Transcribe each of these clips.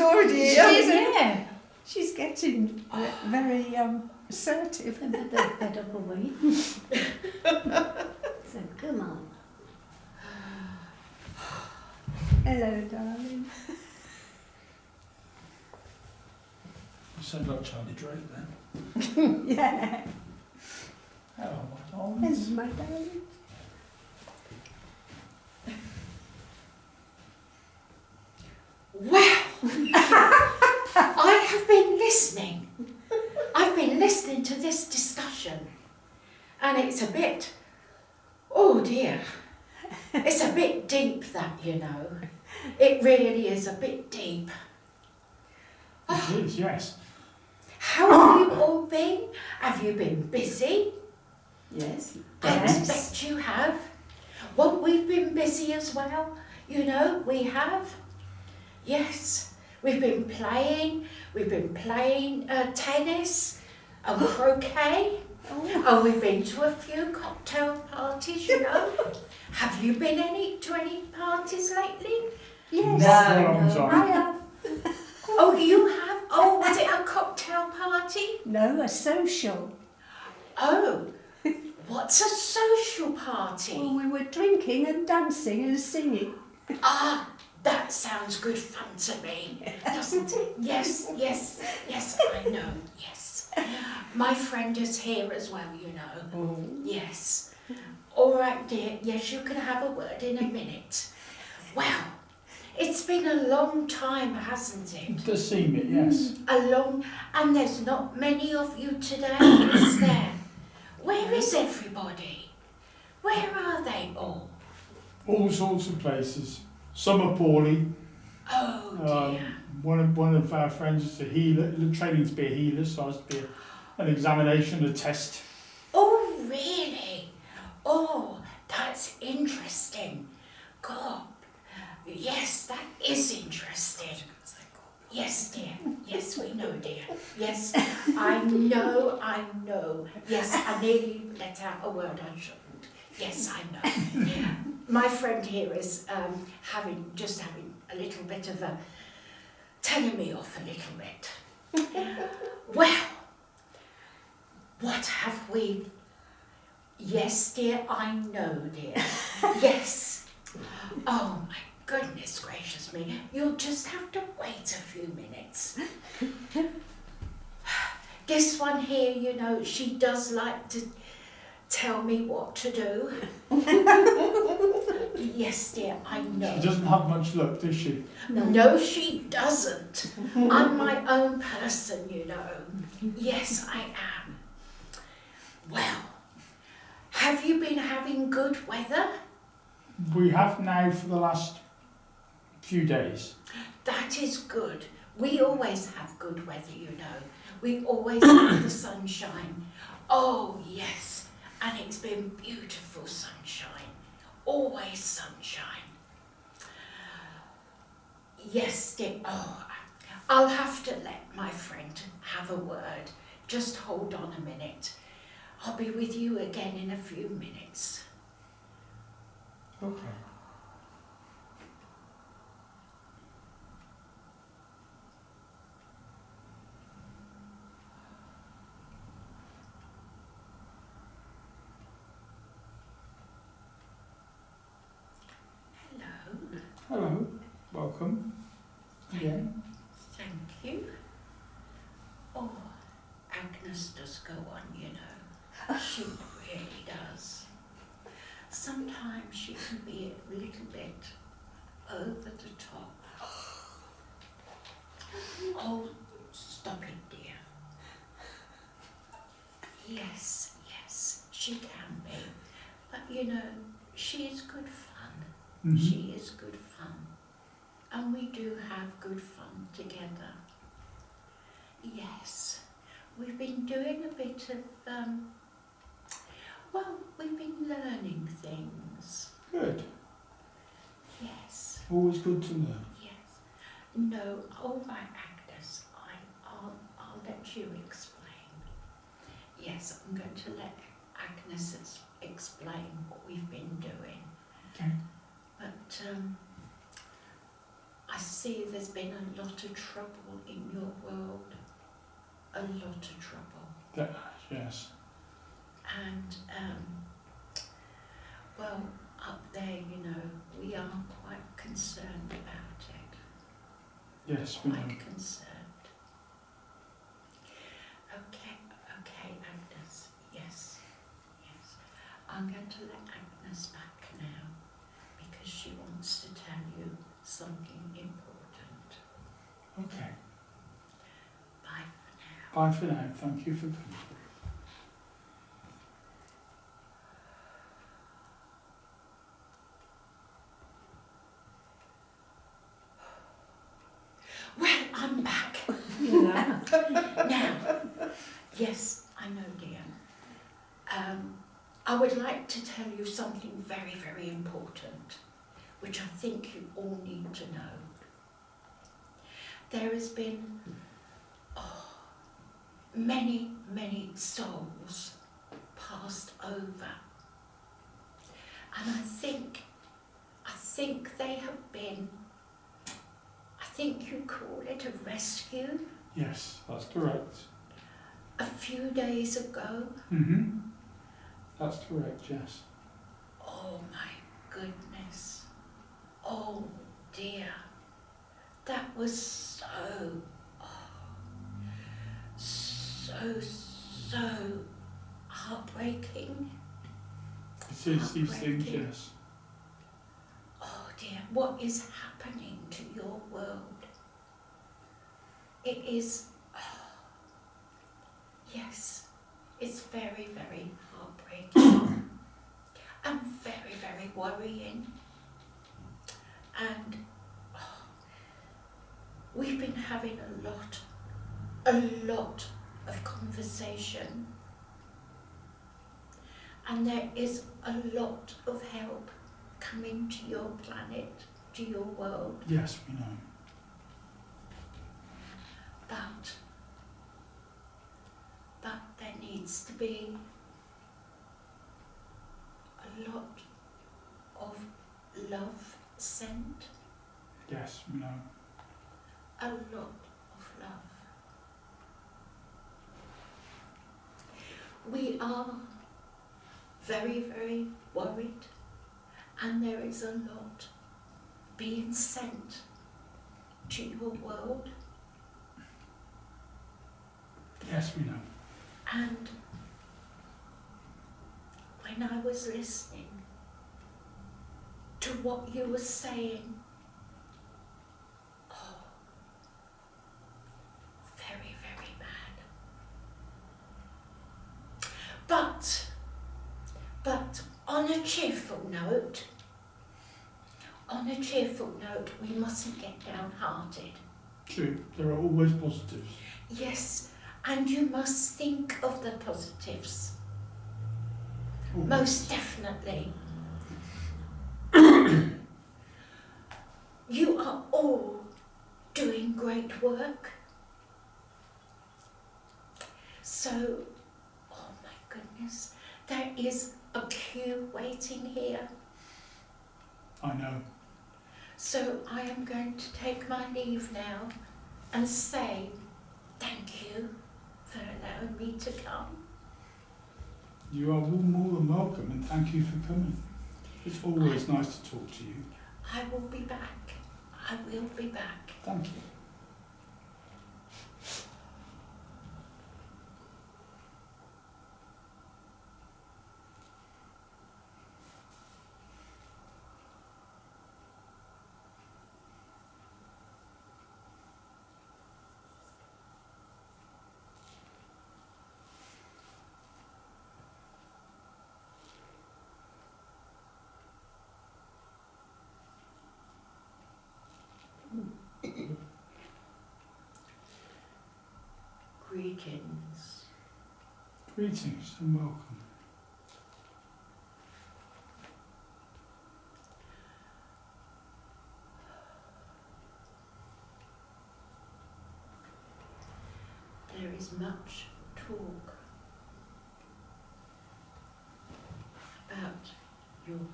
already She's here. She's getting very assertive. The double way. So come on. Hello, darling. You sound like Charlie Drake then. Yeah. Hello, my darling. This is my darling. Well, I have been listening. I've been listening to this discussion, and it's a bit, oh dear, it's a bit deep, that, you know. It really is a bit deep. It is, yes. How have you all been? Have you been busy? Yes. I Yes. expect you have. Well, we've been busy as well, you know, we have. Yes, we've been playing tennis and croquet, and we've been to a few cocktail parties, you know. Have you been to any parties lately? Yes. No. I have. Oh, you have? Oh, was it a cocktail party? No, a social. Oh, what's a social party? Well, we were drinking and dancing and singing. Ah, that sounds good fun to me, doesn't it? Yes, yes, yes, I know, yes. My friend is here as well, you know. Oh. Yes. All right, dear. Yes, you can have a word in a minute. Well, it's been a long time, hasn't it? It does seem it, yes. And there's not many of you today, is there? Where is everybody? Where are they all? All sorts of places. Some are poorly. Oh dear. One of our friends is a healer, training to be a healer, so I was to be an examination, a test. Oh really? Oh, that's interesting. God. Yes, that is interesting. Yes, dear. Yes, we know, dear. Yes, I know. Yes, I nearly let out a word I shouldn't. Yes, I know. My friend here is having a little bit of a, telling me off a little bit. Well, what have we? Yes, dear, I know, dear. Yes. Oh, my goodness gracious me. You'll just have to wait a few minutes. This one here, you know, she does like to tell me what to do. Yes, dear, I know. She doesn't have much luck, does she? No, she doesn't. I'm my own person, you know. Yes, I am. Well, have you been having good weather? We have now for the last few days. That is good. We always have good weather, you know. We always have the sunshine. Oh, yes. And it's been beautiful sunshine. Always sunshine. Yes, dear. Oh, I'll have to let my friend have a word. Just hold on a minute. I'll be with you again in a few minutes. Okay. Hello. Hello. Welcome. Again. Thank you. Oh, Agnes does go on, you know. She really does. Sometimes she can be a little bit over the top. Oh, stop it, dear. Yes, yes, she can be. But you know, she is good fun. Mm-hmm. She is good fun. And we do have good fun together. Yes, we've been doing a bit of, well, we've been learning things. Good. Yes, Always good to learn. yes. No, all right, Agnes, I'll let you explain. Yes, I'm going to let Agnes explain what we've been doing. Okay. But I see there's been a lot of trouble in your world. A lot of trouble. Yes. And, well, up there, you know, we are quite concerned about it. Yes, we know. Quite concerned. Okay, Agnes, yes. I'm going to let Agnes back now because she wants to tell you something important. Okay. Bye for now. Bye for now. Thank you for coming. Well, I'm back. Yeah. Now, yes, I know, dear. I would like to tell you something very, very important, which I think you all need to know. There has been many, many souls passed over. And I think they have been, I think you call it a rescue, Yes, that's correct. a few days ago. Mm-hmm. That's correct, yes. Oh my goodness. Oh dear. That was so heartbreaking. It is these things, yes. Oh dear, what is happening to your world? It is, yes, it's very, very heartbreaking and very, very worrying. And we've been having a lot of conversation, and there is a lot of help coming to your planet, to your world. Yes, we know. But there needs to be a lot of love sent. Yes, we know. A lot of love. We are very, very worried, and there is a lot being sent to your world. Yes, we know. And when I was listening to what you were saying, very, very bad. But on a cheerful note, we mustn't get downhearted. True, there are always positives. Yes, and you must think of the positives. Always. Most definitely. You are all doing great work. So, oh my goodness, there is a queue waiting here. I know. So I am going to take my leave now and say thank you for allowing me to come. You are more than welcome, and thank you for coming. It's always nice to talk to you. I will be back. I will be back. Thank you. Greetings. Greetings and welcome. There is much talk about your world.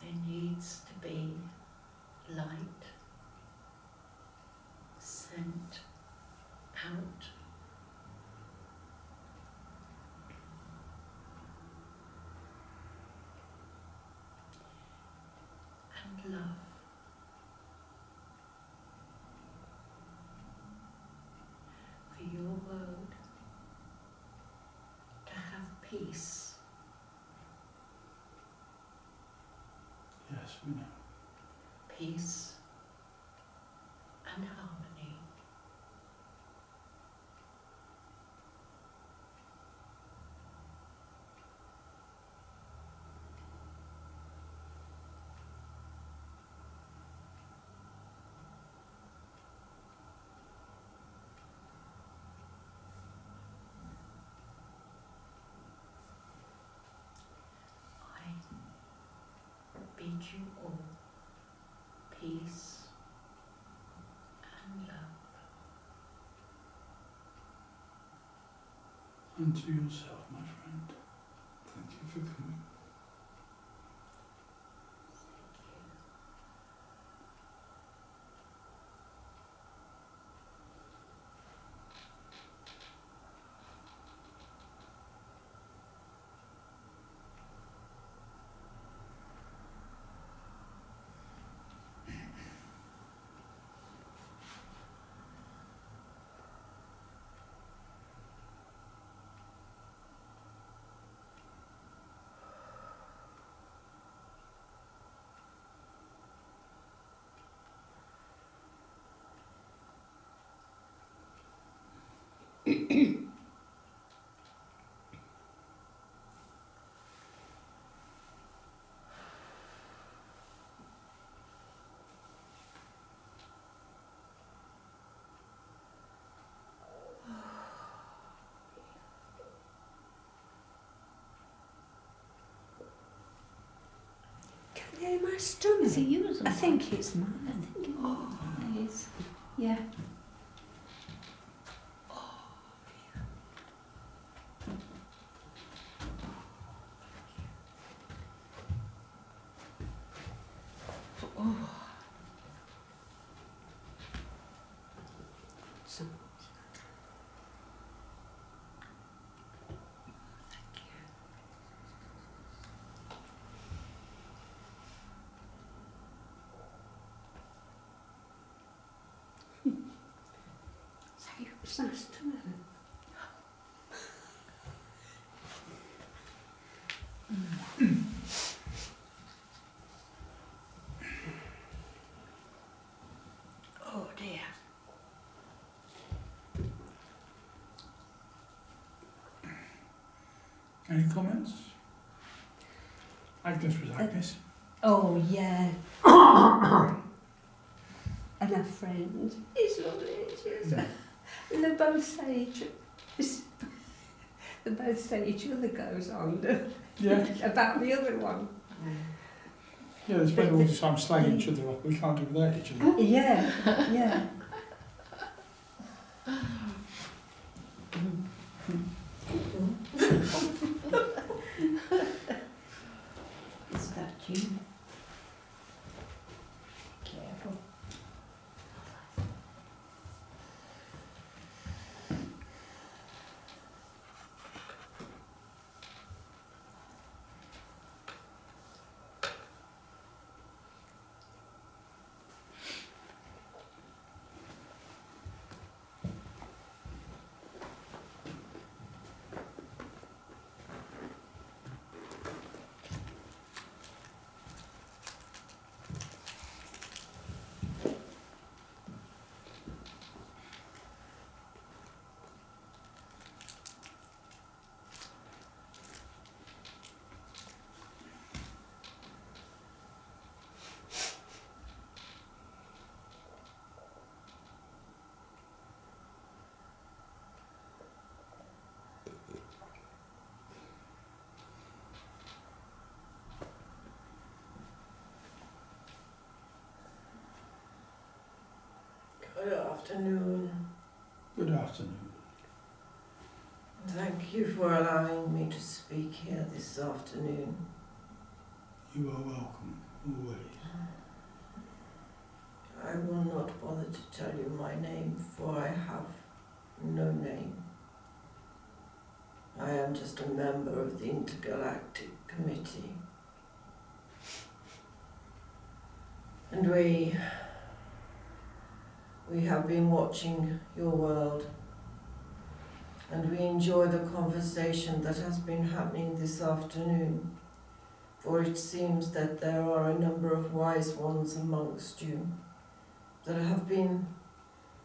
There needs to be light sent out. And love. For your world to have peace. Yes, we know. Peace and harmony. I bid you all peace and love. And to yourself, my friend. Thank you for coming. Can you hear my stomach? Is it yours? I think it's mine. I think it is. Yeah. So, it's nice to know. Oh dear. Any comments? Agnes was Agnes. Oh, yeah. And a friend. It's lovely. It's and they both say they both say each other goes on Yeah. about the other one. Yeah, they spend all the time slagging each other off. We can't do without each other. Yeah, yeah. Is that you? Careful. Good afternoon. Good afternoon. Thank you for allowing me to speak here this afternoon. You are welcome. always. I will not bother to tell you my name, for I have no name. I am just a member of the Intergalactic Committee. And we have been watching your world, and we enjoy the conversation that has been happening this afternoon, for it seems that there are a number of wise ones amongst you that have been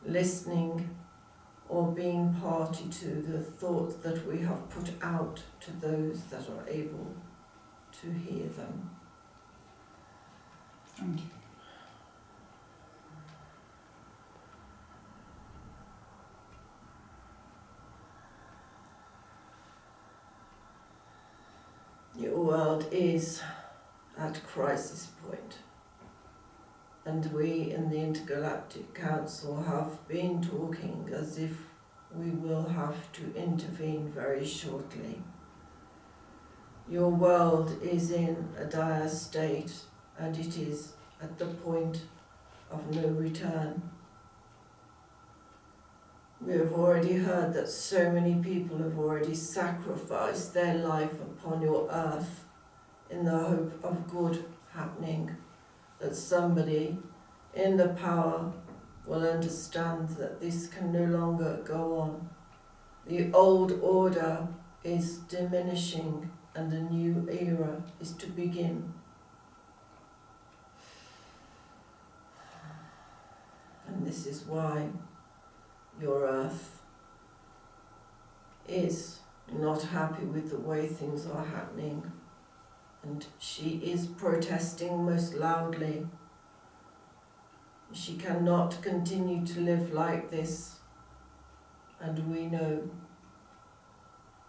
listening or being party to the thoughts that we have put out to those that are able to hear them. Thank you. Your world is at crisis point, and we in the Intergalactic Council have been talking as if we will have to intervene very shortly. Your world is in a dire state, and it is at the point of no return. We have already heard that so many people have already sacrificed their life upon your earth in the hope of good happening, that somebody in the power will understand that this can no longer go on. The old order is diminishing and a new era is to begin. And this is why your earth is not happy with the way things are happening, and she is protesting most loudly. She cannot continue to live like this, and we know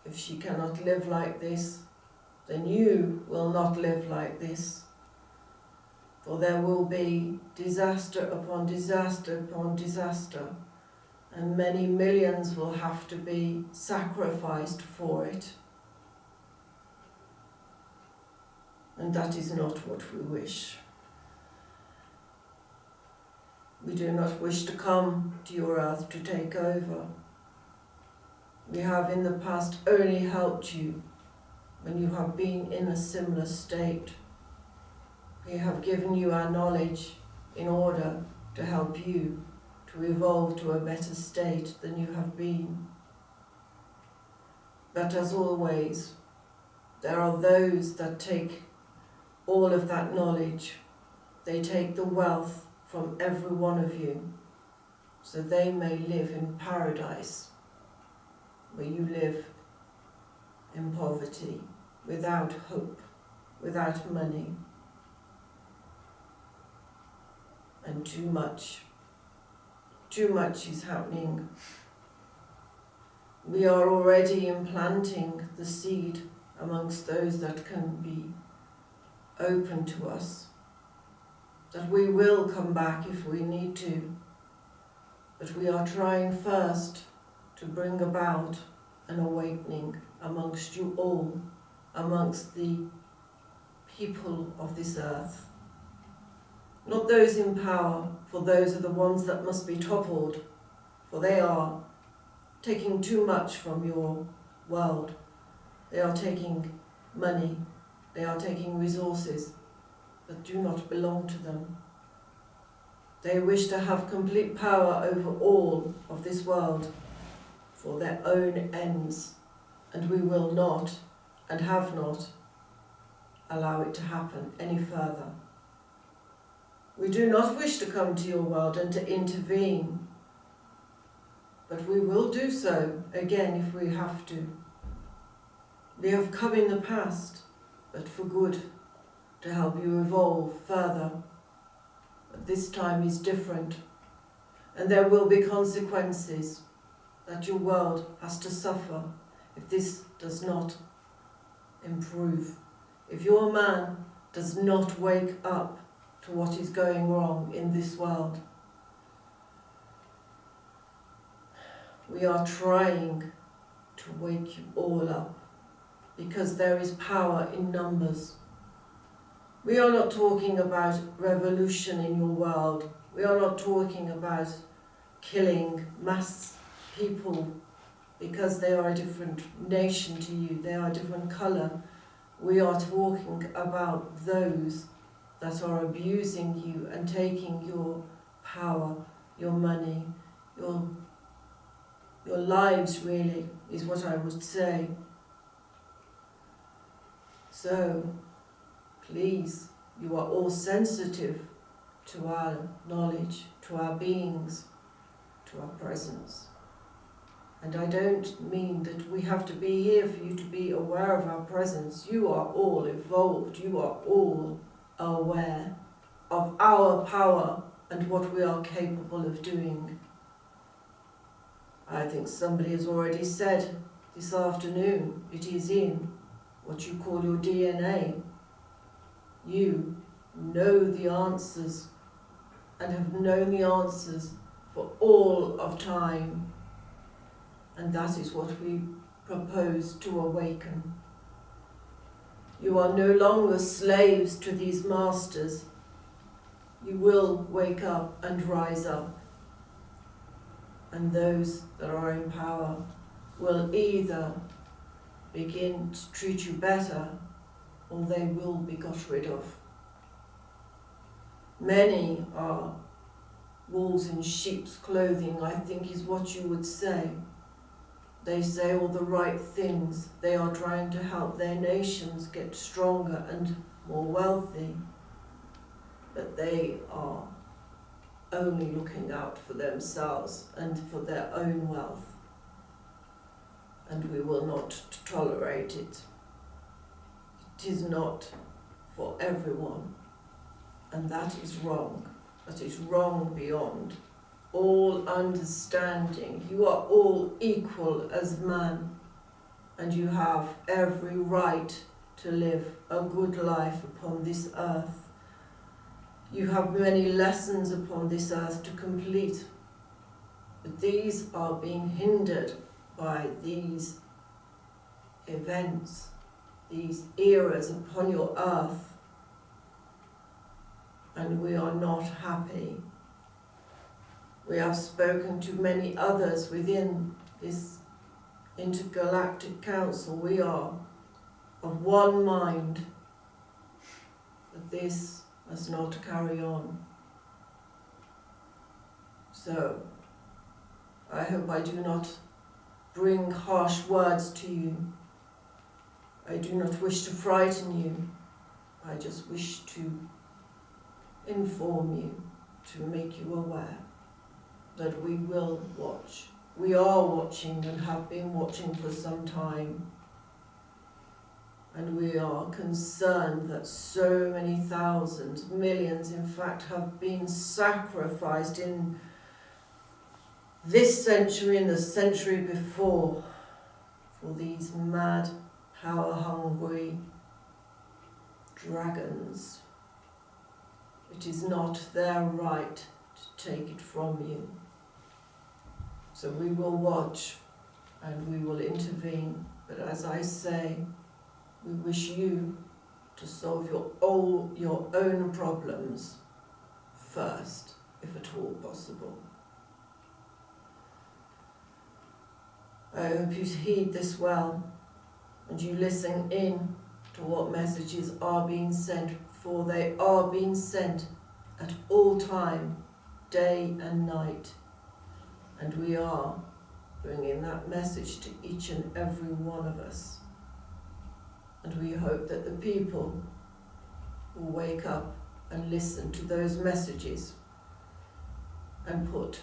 if she cannot live like this, then you will not live like this, for there will be disaster upon disaster upon disaster, and many millions will have to be sacrificed for it. And that is not what we wish. We do not wish to come to your earth to take over. We have in the past only helped you when you have been in a similar state. We have given you our knowledge in order to help you to evolve to a better state than you have been. But as always, there are those that take all of that knowledge. They take the wealth from every one of you, so they may live in paradise, where you live in poverty, without hope, without money, and too much is happening. We are already implanting the seed amongst those that can be open to us, that we will come back if we need to, but we are trying first to bring about an awakening amongst you all, amongst the people of this earth. Not those in power, for those are the ones that must be toppled, for they are taking too much from your world. They are taking money, they are taking resources that do not belong to them. They wish to have complete power over all of this world for their own ends, and we will not, and have not, allow it to happen any further. We do not wish to come to your world and to intervene, but we will do so again if we have to. We have come in the past, but for good, to help you evolve further. But this time is different, and there will be consequences that your world has to suffer if this does not improve. If your man does not wake up to what is going wrong in this world. We are trying to wake you all up, because there is power in numbers. We are not talking about revolution in your world. We are not talking about killing mass people because they are a different nation to you, they are a different colour. We are talking about those that are abusing you and taking your power, your money, your lives really, is what I would say. So, please, you are all sensitive to our knowledge, to our beings, to our presence. And I don't mean that we have to be here for you to be aware of our presence. You are all evolved, you are all aware of our power and what we are capable of doing. I think somebody has already said this afternoon, it is in what you call your DNA. You know the answers and have known the answers for all of time. And that is what we propose to awaken. You are no longer slaves to these masters. You will wake up and rise up. And those that are in power will either begin to treat you better or they will be got rid of. Many are wolves in sheep's clothing, I think is what you would say. They say all the right things. They are trying to help their nations get stronger and more wealthy. But they are only looking out for themselves and for their own wealth. And we will not tolerate it. It is not for everyone. And that is wrong. That is wrong beyond all understanding. You are all equal as man, and you have every right to live a good life upon this earth. You have many lessons upon this earth to complete, but these are being hindered by these events, these eras upon your earth, and we are not happy. We have spoken to many others within this intergalactic council. We are of one mind that this must not carry on. So, I hope I do not bring harsh words to you. I do not wish to frighten you. I just wish to inform you, to make you aware that we will watch. We are watching and have been watching for some time. And we are concerned that so many thousands, millions in fact, have been sacrificed in this century and the century before for these mad, power-hungry dragons. It is not their right to take it from you. So we will watch and we will intervene. But as I say, we wish you to solve your own problems first, if at all possible. I hope you heed this well and you listen in to what messages are being sent, for they are being sent at all time, day and night. And we are bringing that message to each and every one of us. And we hope that the people will wake up and listen to those messages and put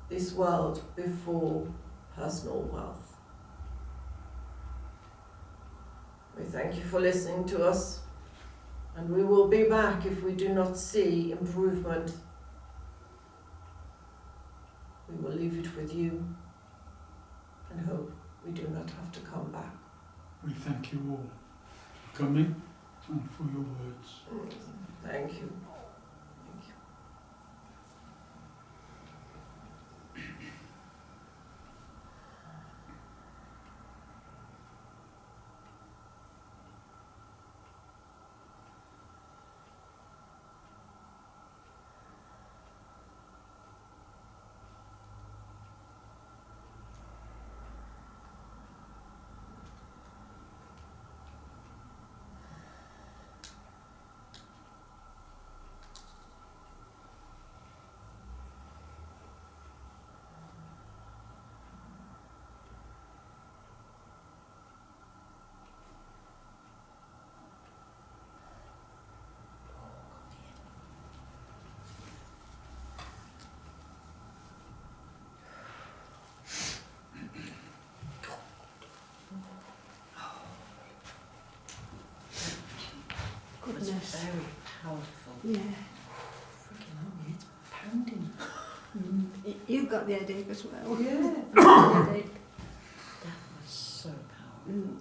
this world before personal wealth. We thank you for listening to us, and we will be back if we do not see improvement. We will leave it with you and hope we do not have to come back. We thank you all for coming and for your words. Thank you. Thank you. It's goodness. very powerful. Yeah. Freaking hell, it's pounding. You've got the headache as well. Yeah. Headache. That was so powerful.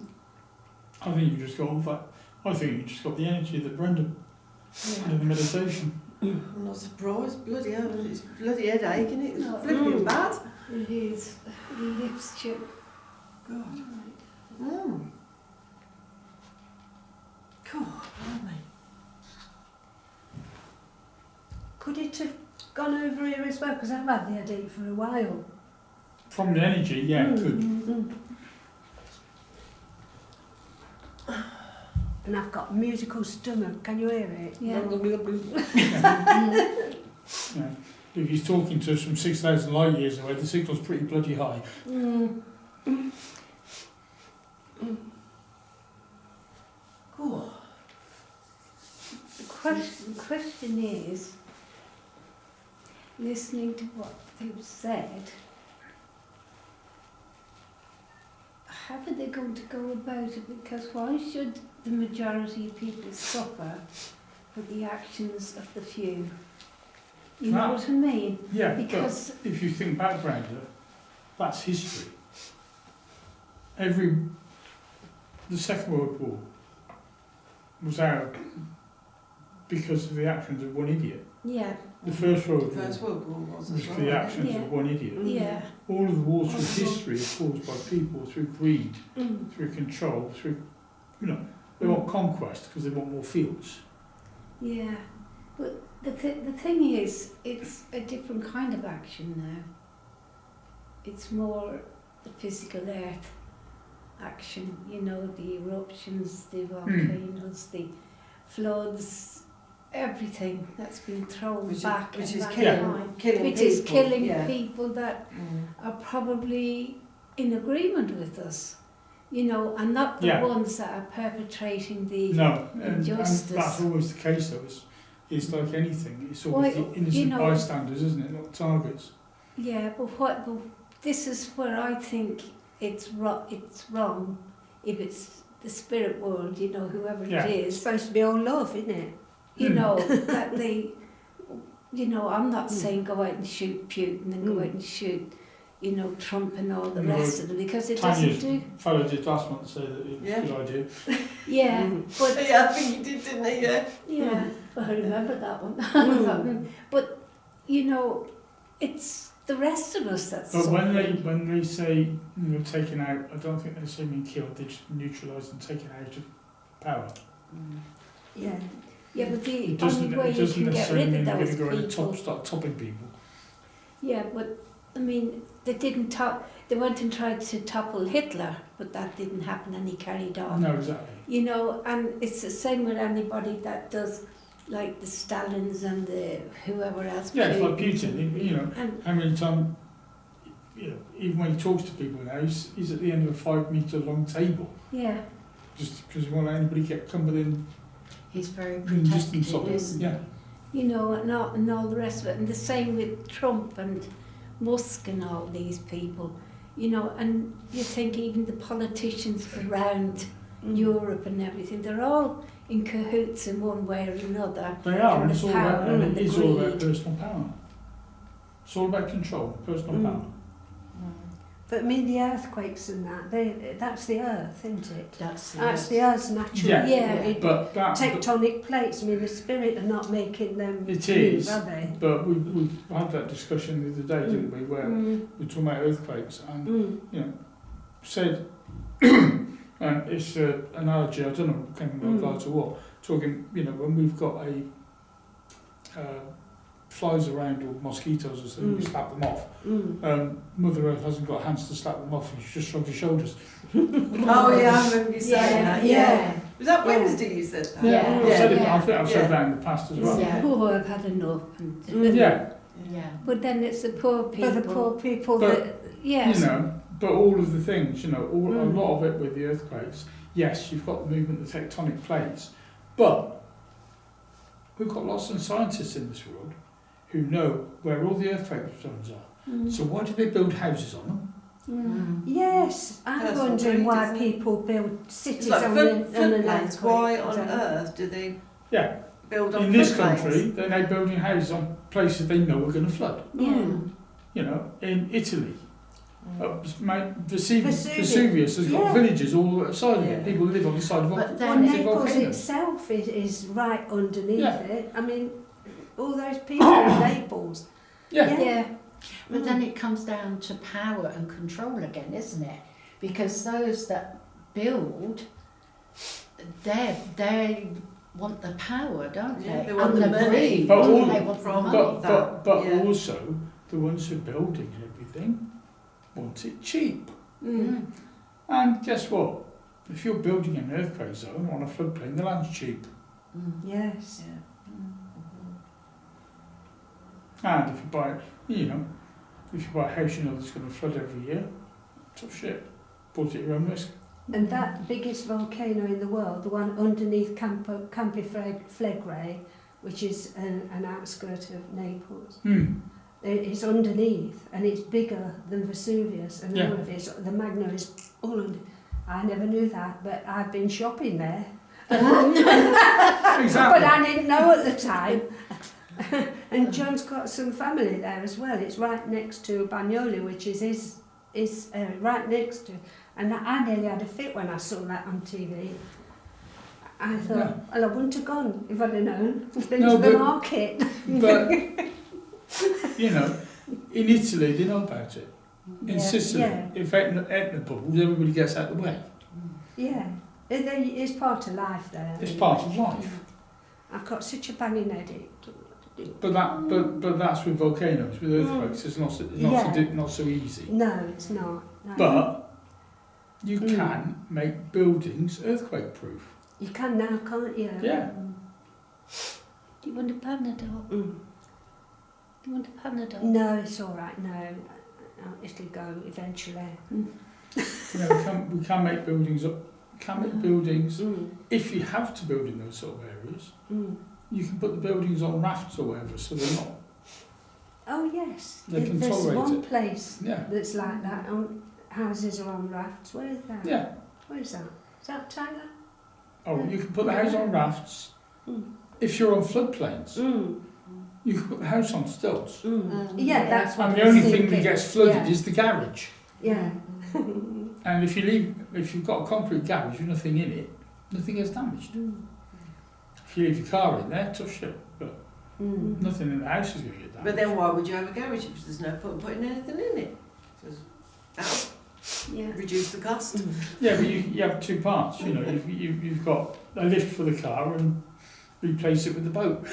I think you just got all that. I think you just got the energy that Brenda had in the meditation. I'm not surprised. Bloody hell, it's bloody headache, isn't it? It's No. flipping bad. It is. It lifts you. God. Mm. God, blimey. Could it have gone over here as well? Because I've had the headache for a while. From the energy, yeah, it could. And I've got musical stomach. Can you hear it? Yeah. Yeah. If he's talking to us from 6,000 light years away, the signal's pretty bloody high. God. The question is, listening to what they've said, how are they going to go about it? Because why should the majority of people suffer for the actions of the few? You know what I mean? Yeah, Because but if you think back, Brenda, that's history. The Second World War was out because of the actions of one idiot. yeah, The First World War First World War was was as for well. the actions Yeah. of one idiot. yeah, All of the wars through history are caused by people through greed, through control, through, they want conquest because they want more fields. yeah. But the thing is, it's a different kind of action now. It's more the physical earth action, the eruptions, the volcanoes, the floods, everything that's been thrown Which back is and back killing, behind. killing Which people. is killing yeah. people that Mm. are probably in agreement with us, and not the Yeah. ones that are perpetrating the No, and injustice. that's always the case though. It's like anything, it's always Well, the innocent know- bystanders, isn't it, not targets. Yeah, but this is where I think it's wrong. If it's the spirit world, whoever Yeah. it It's is, supposed to be all love, isn't it? that they, I'm not saying go out and shoot Putin and go out and shoot, Trump and all the No, rest of them, because it Tania's doesn't do. fellow did last month say that it was Yeah. a good idea. Yeah, but Yeah, I think you did, didn't he? Yeah. yeah, I remember that one. But it's the rest of us that's. But when suffering. they say taken out, I don't think they say being killed. They just neutralised and taken out of power. Yeah. Yeah, but the It only way you can get necessarily rid mean of they're going those to go and people. start topping people. Yeah, but I mean, they didn't They went and tried to topple Hitler, but that didn't happen, and he carried on. No, exactly. And it's the same with anybody that does, like the Stalins and the whoever else. Yeah, it's like Putin. And How many times, even when he talks to people now, he's at the end of a 5 metre long table. yeah, Just because he won't let anybody come within He's very distance protected, of him. isn't he? Yeah. and all the rest of it, and the same with Trump and Musk and all these people. And you think even the politicians around Europe and everything, they're all in cahoots in one way or another. They are, and the it's all power about, and and it the is all about greed. personal power. It's all about control, personal power. But the earthquakes and that's the earth, isn't it? That's That's the earth's natural. Yeah. Yeah. But that, Tectonic plates, the spirit are not making them It move, is. are they? but we've had that discussion the other day, didn't we, where we're talking about earthquakes and said, and it's an analogy, I don't know, can't remember regard to what, talking, when we've got flies around or mosquitoes or something, you slap them off. Mother Earth hasn't got hands to slap them off, and she just shrugs her shoulders. Oh yeah, I remember you saying that. Yeah. yeah. Was that Wednesday you said that? Yeah. I've said it, Yeah. I think I've said Yeah. that in the past as well. Yeah. Oh, I've had enough. And, Yeah, Yeah. But then it's the poor people. For the poor people But- that... Yes. but all of the things, a lot of it with the earthquakes, yes, you've got the movement of the tectonic plates, but we've got lots of scientists in this world who know where all the earthquake zones are. So why do they build houses on them? Yes, I'm That's wondering what why it is, isn't it? people build cities It's like on flood an earthquake. Why on zone. earth do they Yeah. build on In this floodplains. country, they're now building houses on places they know are going to flood. Yeah. You know, in Italy, Mount Vesuvius. Vesuvius has got Yeah. villages all outside of it. Yeah. People live on the side of But one then of the Naples volcanoes. itself is right underneath Yeah. it. I mean, all those people in Naples. Yeah. Yeah. But then it comes down to power and control again, isn't it? Because those that build, they want the power, don't Yeah, they? they want and the the money. greed. But all- They want the from- money. But Yeah. also, the ones who are building everything want it cheap. Mm. And guess what? If you're building in an earthquake zone on a floodplain, the land's cheap. Mm. Yes. And if you buy, if you buy a house you know that's going to flood every year, tough shit. Bought at your own risk. And that biggest volcano in the world, the one underneath Campi Flegrei, which is an outskirt of Naples, it's underneath and it's bigger than Vesuvius and Yeah. all of it. The magma is all under. I never knew that, but I've been shopping there. Exactly. But I didn't know at the time. And John's got some family there as well. It's right next to Bagnoli, which is his right next to. And I nearly had a fit when I saw that on TV. I thought, Yeah. well, I wouldn't have gone if I'd have known. Been No, to the but- market. But, in Italy, they know about it. In Sicily, yeah. if Etna pools, everybody gets out of the way. Yeah, it's part of life there. It's part of life. I've got such a banging headache. But that's with volcanoes, with earthquakes, it's not not so easy. No, it's not. No. But you Mm. can make buildings earthquake proof. You can now, can't you? Yeah. Do you want a Panadol? Mm. Do you want a Panadol? No, it's all right. No, it'll go eventually. We can make buildings buildings. Mm. If you have to build in those sort of areas, Mm. you can put the buildings on rafts or whatever, so they're not. Oh yes, They can there's tolerate one it. place Yeah. that's like that. Houses are on rafts. Where is that? Yeah. Where is that? Is that Tyler? Oh, you can put the house on rafts. Mm. If you're on floodplains, Mm. you can put the house on stilts. Mm. Yeah, that's what And I the was only thing thinking. that gets flooded Yeah. is the garage. Yeah. And if you've got a concrete garage with nothing in it, nothing gets damaged. Mm. If you leave your car in there, tough shit. But Mm. nothing in the house is going to get damaged. But then why would you have a garage if there's no point putting anything in it? That'll Yeah. reduce the cost. Yeah, but you have two parts. You've got a lift for the car and replace it with the boat.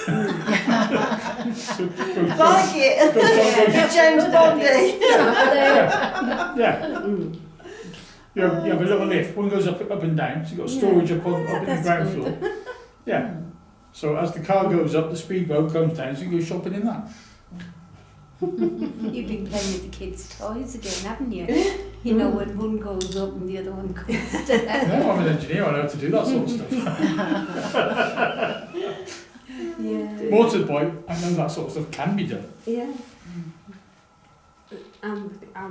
Like it! James Bondy! Yeah. Mm. You have a little lift. One goes up and down. So you've got storage up in the that's ground good. floor. Yeah. So as the car goes up, the speedboat comes down. So you go shopping in that. You've been playing with the kids' toys again, haven't you? You know, when one goes up and the other one comes down. No, I'm an engineer. I know how to do that sort of stuff. Yeah. More to the point, I know that sort of stuff can be done. Yeah. I'm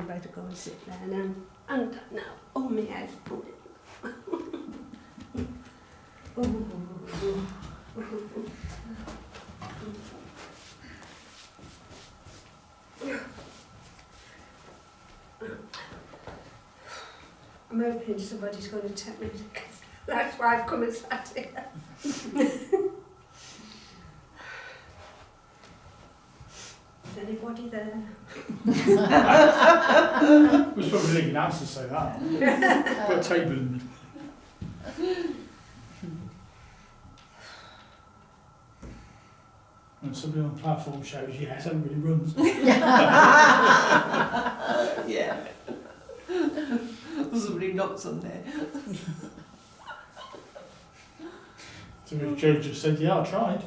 better go and sit there now. And now, oh my head. I'm hoping somebody's going to take me. That's why I've come and sat here. Is anybody there? Which probably really can answer say that. Put a table in the When somebody on the platform shouts yes, everybody runs. Yeah. Somebody knocks on there. So Joe just said, yeah, I tried.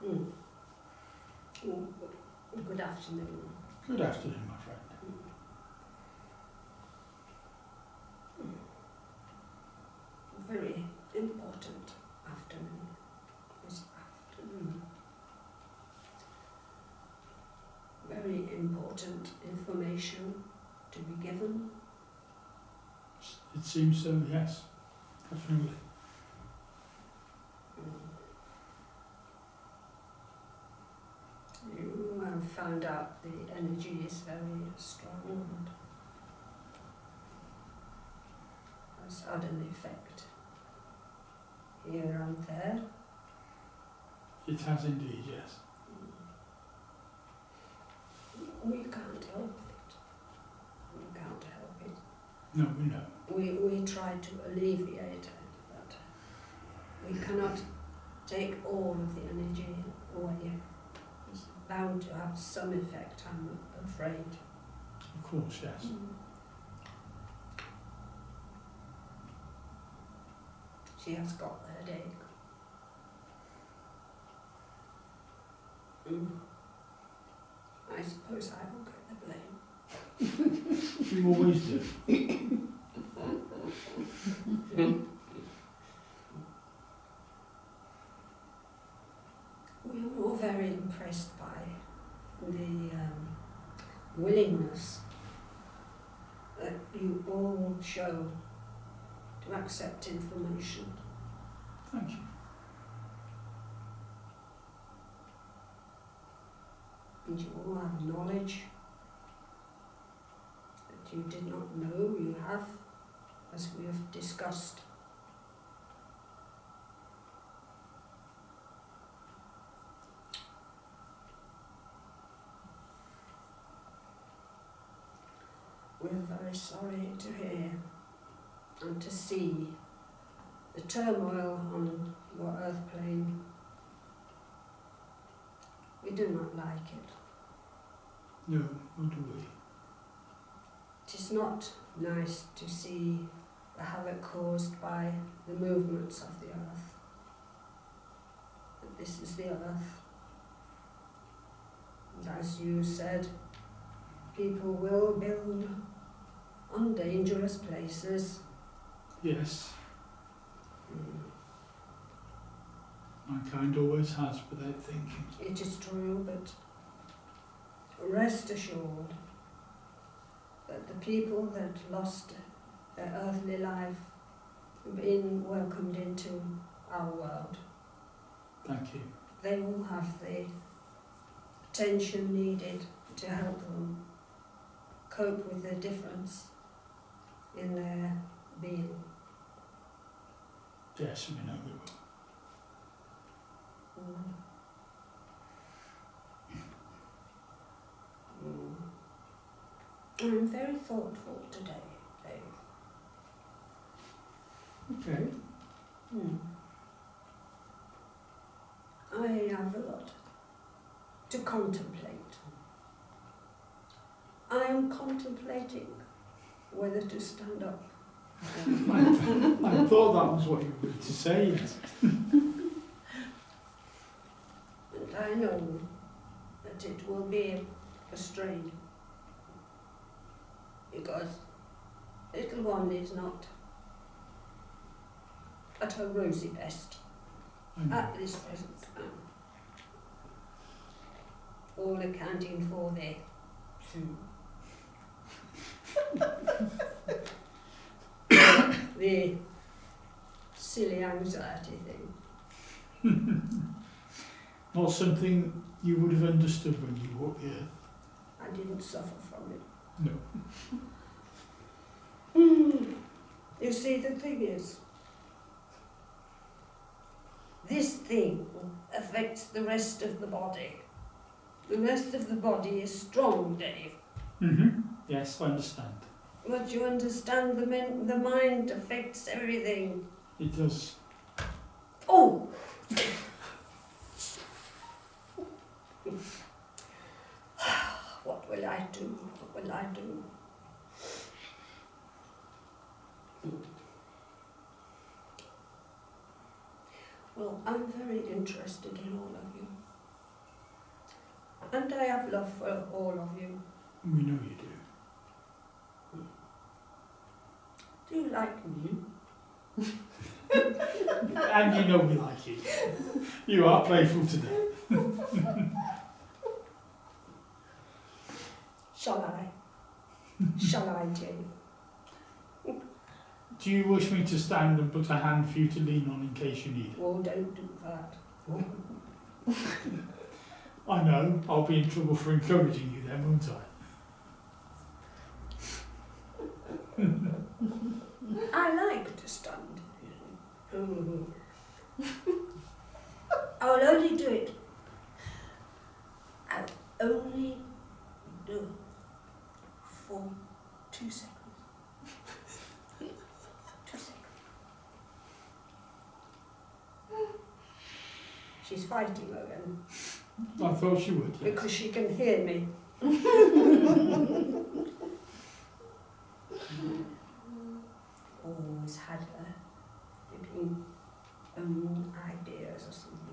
Mm. Oh, good afternoon. Good afternoon, my friend. Very important afternoon. This afternoon. Very important information to be given. It seems so, yes. Definitely. You have found out the energy is very strong and has had an effect here and there. It has indeed, yes. We can't help it. We can't help it. No, we know. We try to alleviate it, but we cannot take all of the energy away. It's bound to have some effect, I'm afraid. Of course, yes. She has got the headache. I suppose I will get the blame. You always do. We were all very impressed by the willingness that you all show to accept information. Thank you. And you all have knowledge that you did not know you have, as we have discussed. We're very sorry to hear and to see the turmoil on your earth plane. We do not like it. No, nor do we. It is not nice to see the havoc caused by the movements of the earth. But this is the earth. And as you said, people will build on dangerous places. Yes. Mankind always has without thinking. It is true, but rest assured that the people that lost their earthly life have been welcomed into our world. Thank you. They will have the attention needed to help them cope with the difference in their being. Yes, we know we will. I'm very thoughtful today, Dave. Okay. I have a lot to contemplate. I am contemplating whether to stand up. I thought that was what you were going to say, yes. And I know that it will be a strain, because little one is not at her rosy best I know. at this present time. All accounting for the the silly anxiety thing. Not something you would have understood when you walked the earth. I didn't suffer from it. No. You see, the thing is, this thing affects the rest of the body. The rest of the body is strong, Dave. Yes, I understand. But you understand the mind affects everything. It does. Oh! What will I do? What will I do? Well, I'm very interested in all of you. And I have love for all of you. We know you do. Do you like me? And you know we like you. You are playful today. Shall I? Shall I, Jane? Do you wish me to stand and put a hand for you to lean on in case you need it? Oh, don't do that. I know, I'll be in trouble for encouraging you then, won't I? I like to stand. I'll only do it. I'll only do it for 2 seconds. 2 seconds. She's fighting again I thought she would, yes. because she can hear me. Always had her flipping ideas or something.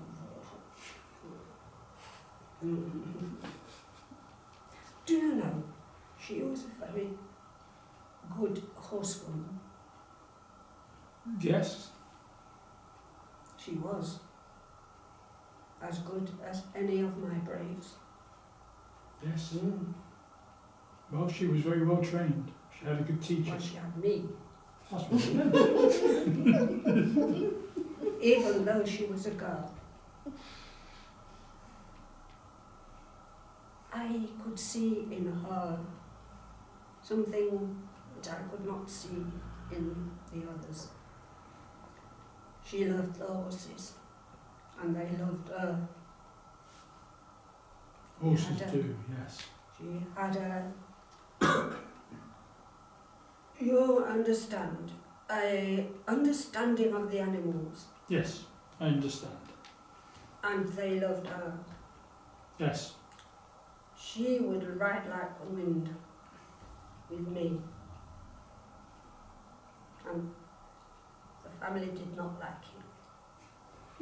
Do you know, she was a very good horsewoman. Yes, She was as good as any of my braves. yes. Well, she was very well trained. She had a good teacher. Well, she had me, That's what I meant. even though she was a girl. I could see in her something that I could not see in the others. She loved the horses, and they loved her. Horses Yeah, do, yes. She had a, you understand, a understanding of the animals, Yes, I understand. and they loved her. Yes, She would ride like the wind with me. And the family did not like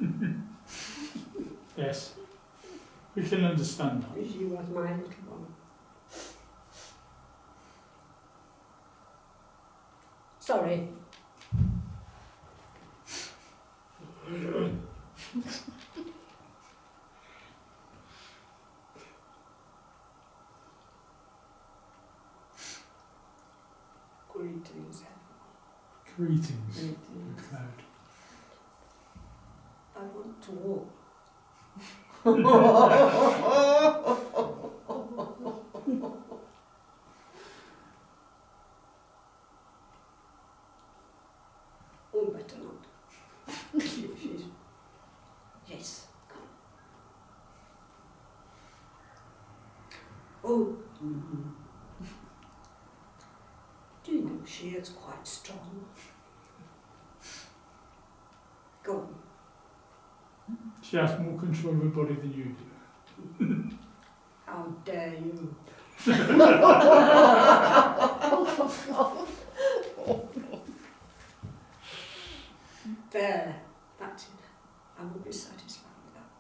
it. yes. We can understand that. She was my little one. Sorry. Greetings. Greetings, Greetings. McLeod. I want to walk. Oh, better not. She's... Yes, come. Oh. Do you know she is quite strong? Go on. She has more control of her body than you do. How dare you? There, that's it. I will be satisfied with that.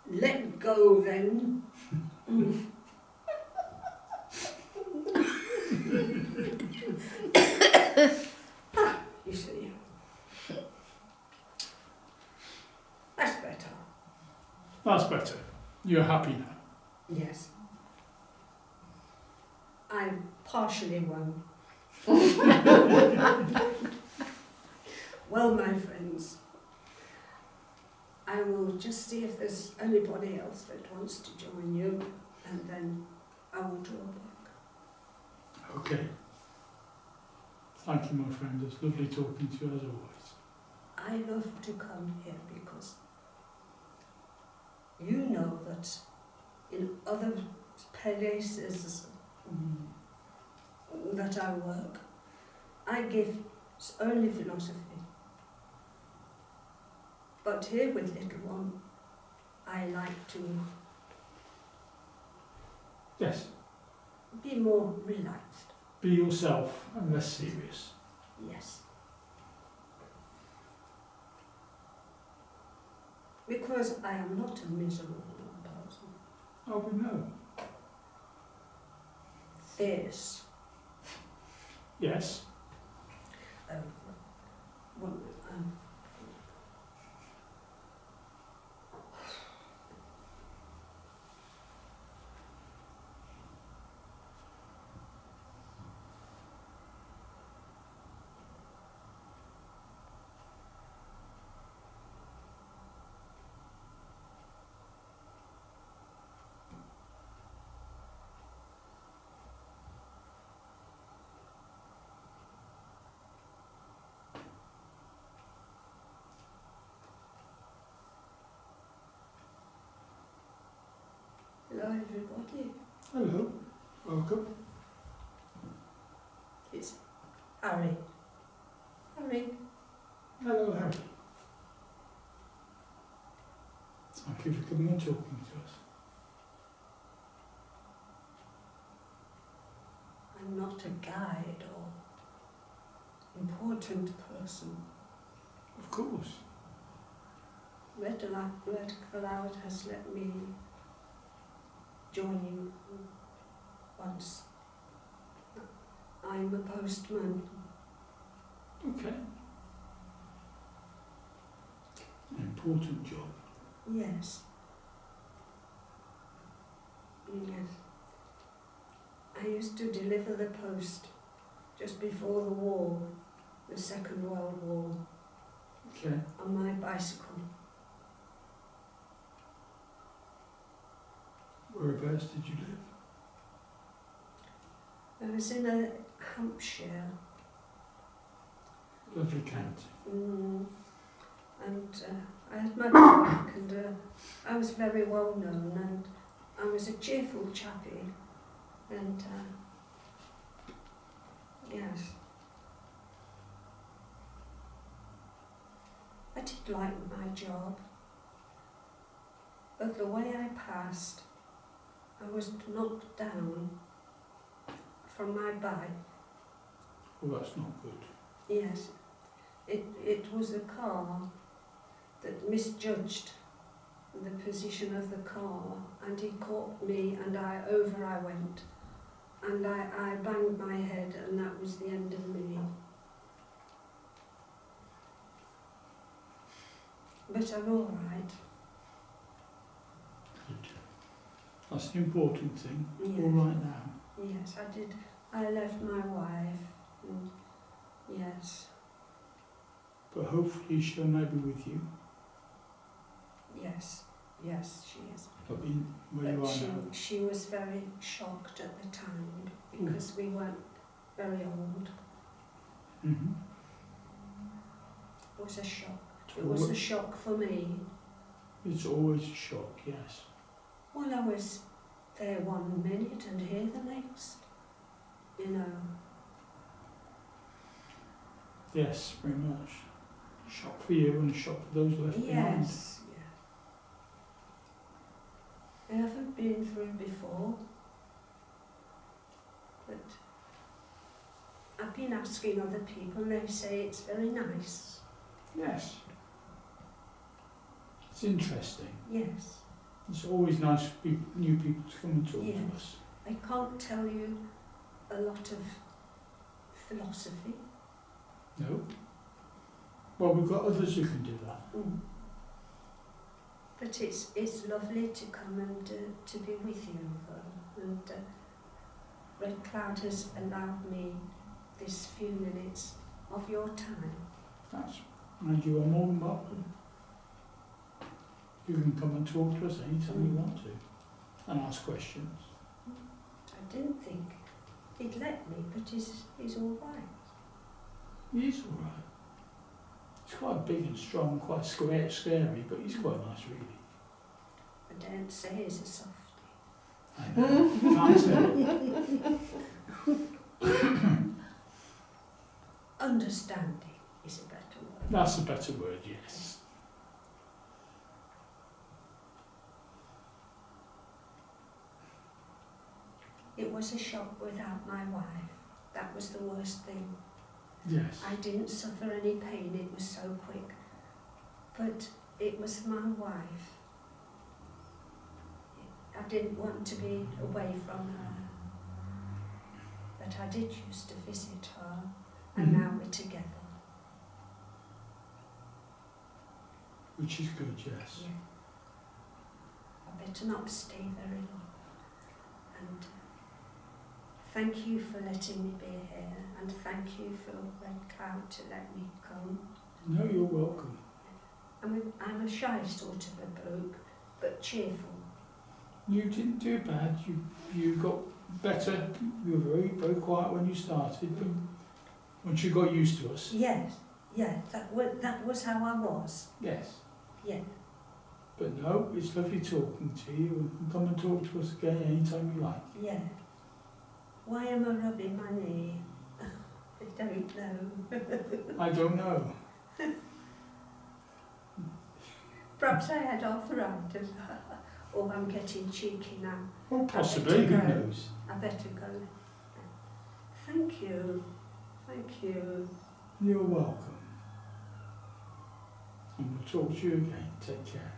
Let go then. You see, that's better. That's better. You're happy now. Yes. I partially won. Well, my friends, I will just see if there's anybody else that wants to join you, and then I will draw back. Okay. Thank you, my friend. It's lovely talking to you as always. I love to come here because you know that in other places that I work, I give only philosophy. But here with little one, I like to Yes. be more relaxed. Be yourself and less serious. Yes. Because I am not a miserable person. Oh, we know. Fierce. Yes. Well, hello everybody. Hello. Welcome. It's Harry. Harry. Hello, Harry. Thank you for coming and talking to us. I'm not a guide or important person. Of course. Red Cloud has let me join you once. I'm a postman. Okay. An important job. Yes. Yes. I used to deliver the post just before the war, the Second World War, Okay. on my bicycle. Whereabouts did you live? I was in Hampshire, Lovely county. and I had my bike, and I was very well known, and I was a cheerful chappie, and yes. I did like my job, but the way I passed, I was knocked down from my bike. Well, that's not good. Yes, it was a car that misjudged the position of the car, and he caught me, and over I went, and I banged my head, and that was the end of me. But I'm all right. Good. That's the important thing. Yes. All right now. Yes, I did. I left my wife, and yes, But hopefully she'll now be with you. yes, she is. But in where you But are now. she was very shocked at the time because we weren't very old. Mm-hmm. It was a shock. It was a shock for me. It's always a shock, yes. Well, I was there 1 minute and here the next, you know. Yes, very much. Shock for you and a shock for those left behind. Yes, yeah. I haven't been through before, but I've been asking other people and they say it's very nice. Yes. It's interesting. Yes. It's always nice for new people to come and talk Yes. to us. I can't tell you a lot of philosophy. No? Well, we've got others who can do that. But it's lovely to come and to be with you, and Red Cloud has allowed me this few minutes of your time. And you are more than welcome. You can come and talk to us anytime you want to and ask questions. I didn't think he'd let me, but he's all right. He is all right. He's quite big and strong, quite scary, but he's quite nice, really. I daren't say he's a softie. I know. Can't say it. Understanding is a better word. That's a better word, yes. It was a shock without my wife. That was the worst thing. Yes. I didn't suffer any pain, it was so quick. But it was my wife. I didn't want to be away from her. But I did used to visit her, and now we're together. Which is good, yes. Yeah. I better not stay very long. And thank you for letting me be here, and thank you for Red Cloud to let me come. No, you're welcome. I'm a shy sort of a bloke, but cheerful. You didn't do bad. You got better. You were very, very quiet when you started, but once you got used to us. Yes, yeah, that was how I was. Yes. Yeah. But no, it's lovely talking to you, and come and talk to us again anytime you like. Yeah. Why am I rubbing my knee? I don't know. I don't know. Perhaps I had arthritis. Or I'm getting cheeky now. Well, possibly, who go. knows? I better go. Thank you. Thank you. You're welcome. And we'll talk to you again. Take care.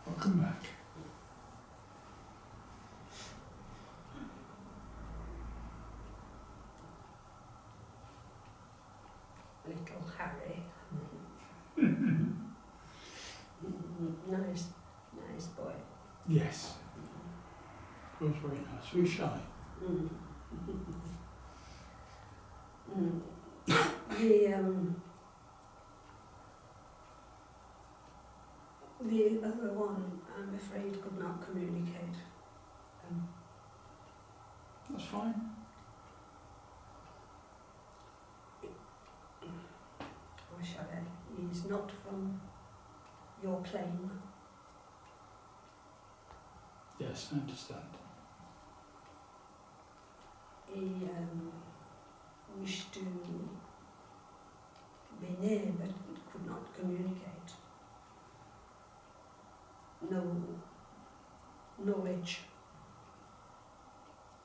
Welcome back. Little Harry. Nice boy. Yes. It was very nice. Very shy. The other one, I'm afraid, could not communicate. That's fine. Or shall I? He's not from your plane. Yes, I understand. he wished to be near but could not communicate. No knowledge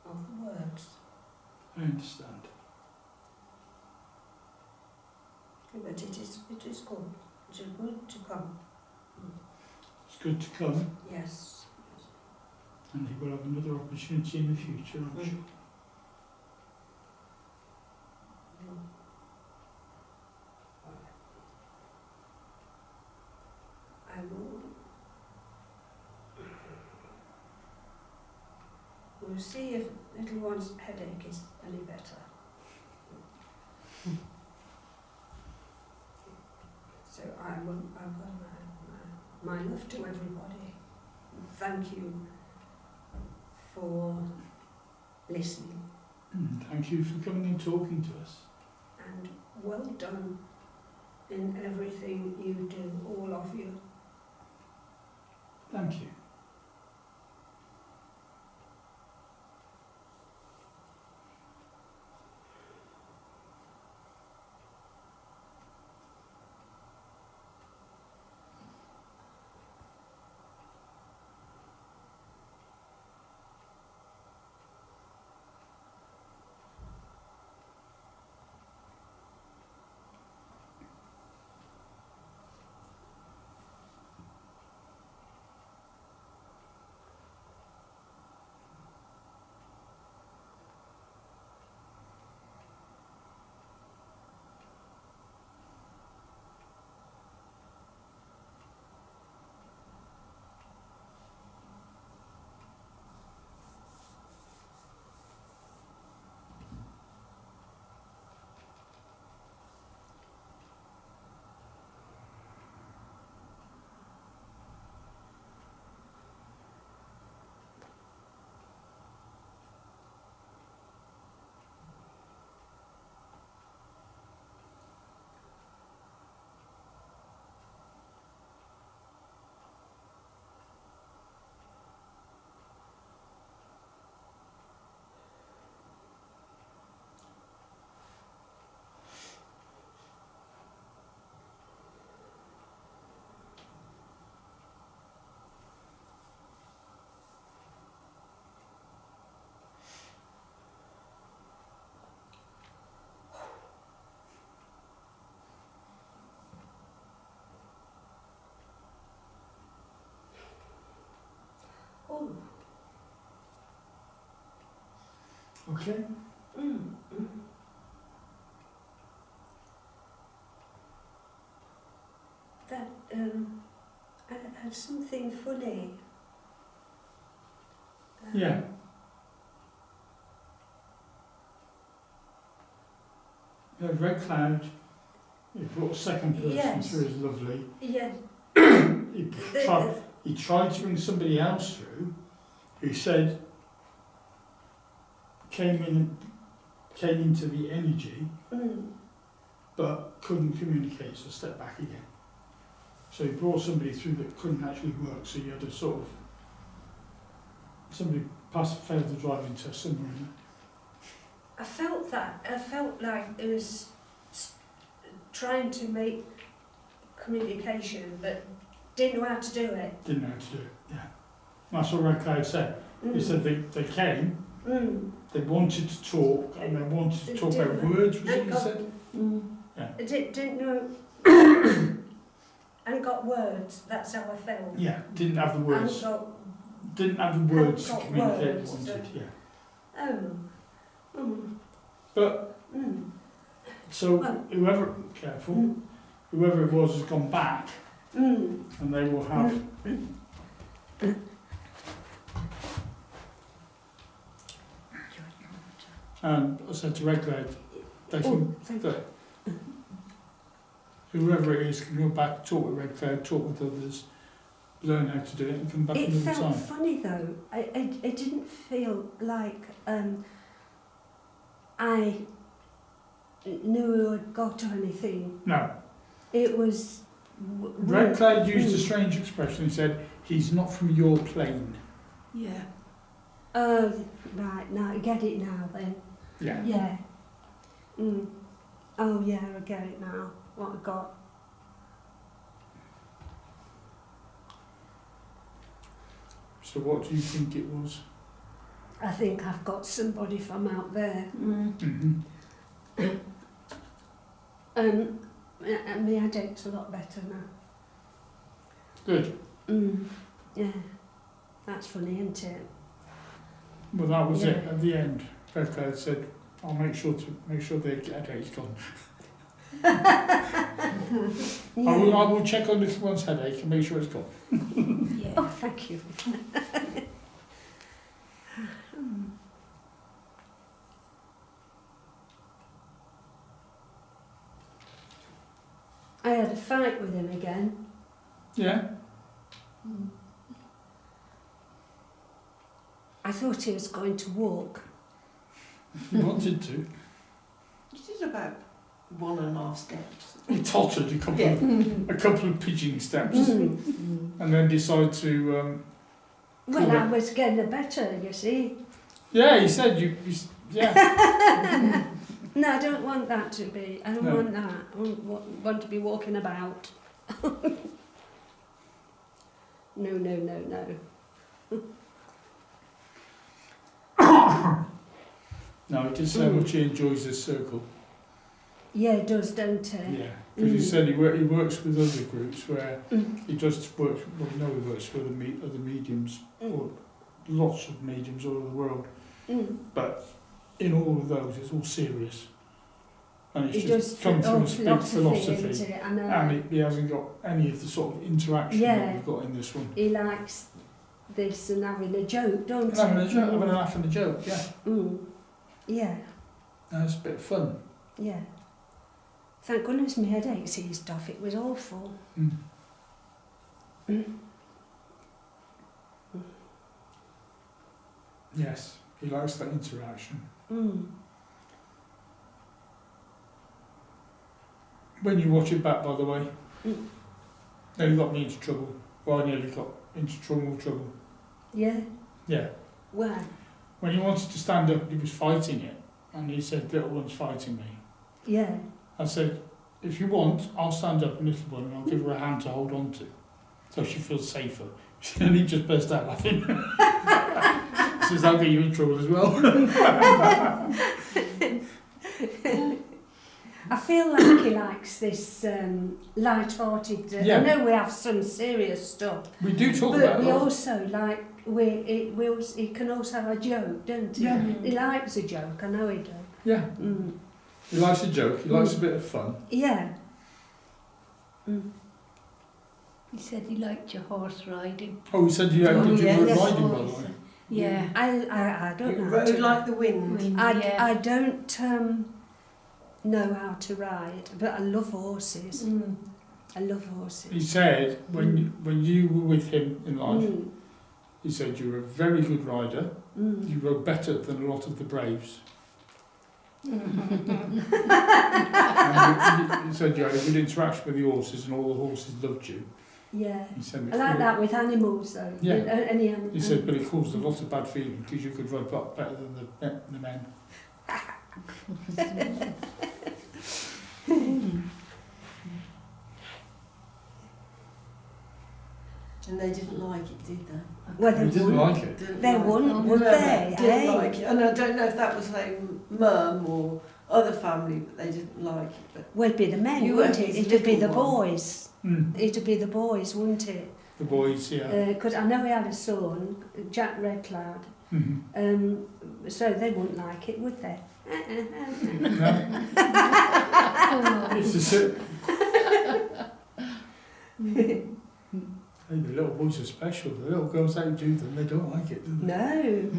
of the words. I understand. But it is good. It's good to come. It's good to come, Yes. and he will have another opportunity in the future, I'm sure. I will. We'll see if little one's headache is any better. So I've got my love to everybody. Thank you for listening, Thank you for coming and talking to us. and well done in everything you do, all of you. Thank you. Oh. Okay? That I had something funny. Yeah. We had Red Cloud. He brought a second person Yes. through as lovely. Yes. He tried to bring somebody else through who said came into the energy but couldn't communicate, so stepped back again. So he brought somebody through that couldn't actually work, so you had to sort of somebody failed the driving test somewhere in there. I felt that. I felt like it was trying to make communication, but didn't know how to do it. Didn't know how to do it, yeah. That's what Red Cloud said. He said they came, they wanted to talk, and they wanted to talk about words, was it you said? Yeah. Didn't know, and got words, that's how I felt. Yeah, didn't have the words. Didn't have the words to communicate what wanted, yeah. But, so whoever, careful, whoever it was has gone back, and they will have and I said to Red Cloud, they can, that whoever it is can go back, talk with Red Cloud, talk with others, learn how to do it and come back It another felt time. funny though. I didn't feel like I knew I'd got to anything. No. It was... Red Cloud used a strange expression. He said, he's not from your plane. Yeah. Oh, right, now I get it now then. Yeah. Yeah. Oh yeah, I get it now. What I got. So what do you think it was? I think I've got somebody from out there. Mm-hmm. And my headache's a lot better now. Good. Yeah. That's funny, isn't it? Well, that was it Yeah. at the end. Becca said, "I'll make sure their headache's gone. Yeah. I will check on this one's headache and make sure it's gone." Yeah. Oh, thank you. I had a fight with him again. Yeah. I thought he was going to walk. He wanted to. You did about 1.5 steps. He tottered a couple of pigeon steps, Mm. and then decided to. Well, Cool. I was getting better, you see. Yeah, he said yeah. No, I don't want that to be. I don't No. want that. I want to be walking about. No. No, he did say how much he enjoys this circle. Yeah, it does, don't it? Yeah, because he said he works with other groups where Mm. he just works. Well, we know he works with other mediums, or lots of mediums all over the world. Mm. But in all of those, it's all serious, and it's He just does come from a big philosophy, philosophy, isn't it? I know. and he hasn't got any of the sort of interaction Yeah. that we've got in this one. He likes this and having a joke, don't And having a he? joke, having a laugh and a joke, yeah. Yeah, That's a bit of fun. yeah. Thank goodness my headaches eased off. It was awful. Yes, he likes that interaction. When you watch it back, by the way, nearly got me into trouble. Well, I nearly got into trouble. Yeah. Yeah. Where? When he wanted to stand up, he was fighting it, and he said, "Little one's fighting me." Yeah. I said, "If you want, I'll stand up and little one, and I'll give her a hand to hold on to, so she feels safer." And he just burst out laughing. He says, "I'll get you in trouble as well." I feel like he likes this light-hearted. Yeah. I know we have some serious stuff, We do talk but about we it a lot. also like he can also have a joke, don't he? Yeah. He likes a joke. I know he does. Yeah. He likes a joke, he likes a bit of fun. Yeah. He said he liked your horse riding. Oh, he said you Oh, did you yes. were riding, by the way. Yeah. I don't It know. How rode to like the wind. I don't know how to ride, but I love horses. I love horses. He said when you were with him in life, he said you were a very good rider. You rode better than a lot of the Braves. And he said you had a good interaction with the horses, and all the horses loved you. Yeah. He said, I like that with animals, though. Yeah. Any animal. He said, but it caused a lot of bad feeling because you could ride better than the men. And they didn't like it, did they? Well, He didn't like it. Didn't They like wouldn't, it. would No, they, Didn't eh? like it. And I don't know if that was like mum or other family, but they didn't like it. But Well, it'd be the men, You wouldn't were it? his It'd be the little one. boys. Mm. It'd be the boys, wouldn't it? The boys, yeah. Because I know we had a son, Jack Redcloud. Mhm. So they wouldn't like it, would they? No. It's the same. Hey, the little boys are special. The little girls don't do them. They don't like it, do they? No.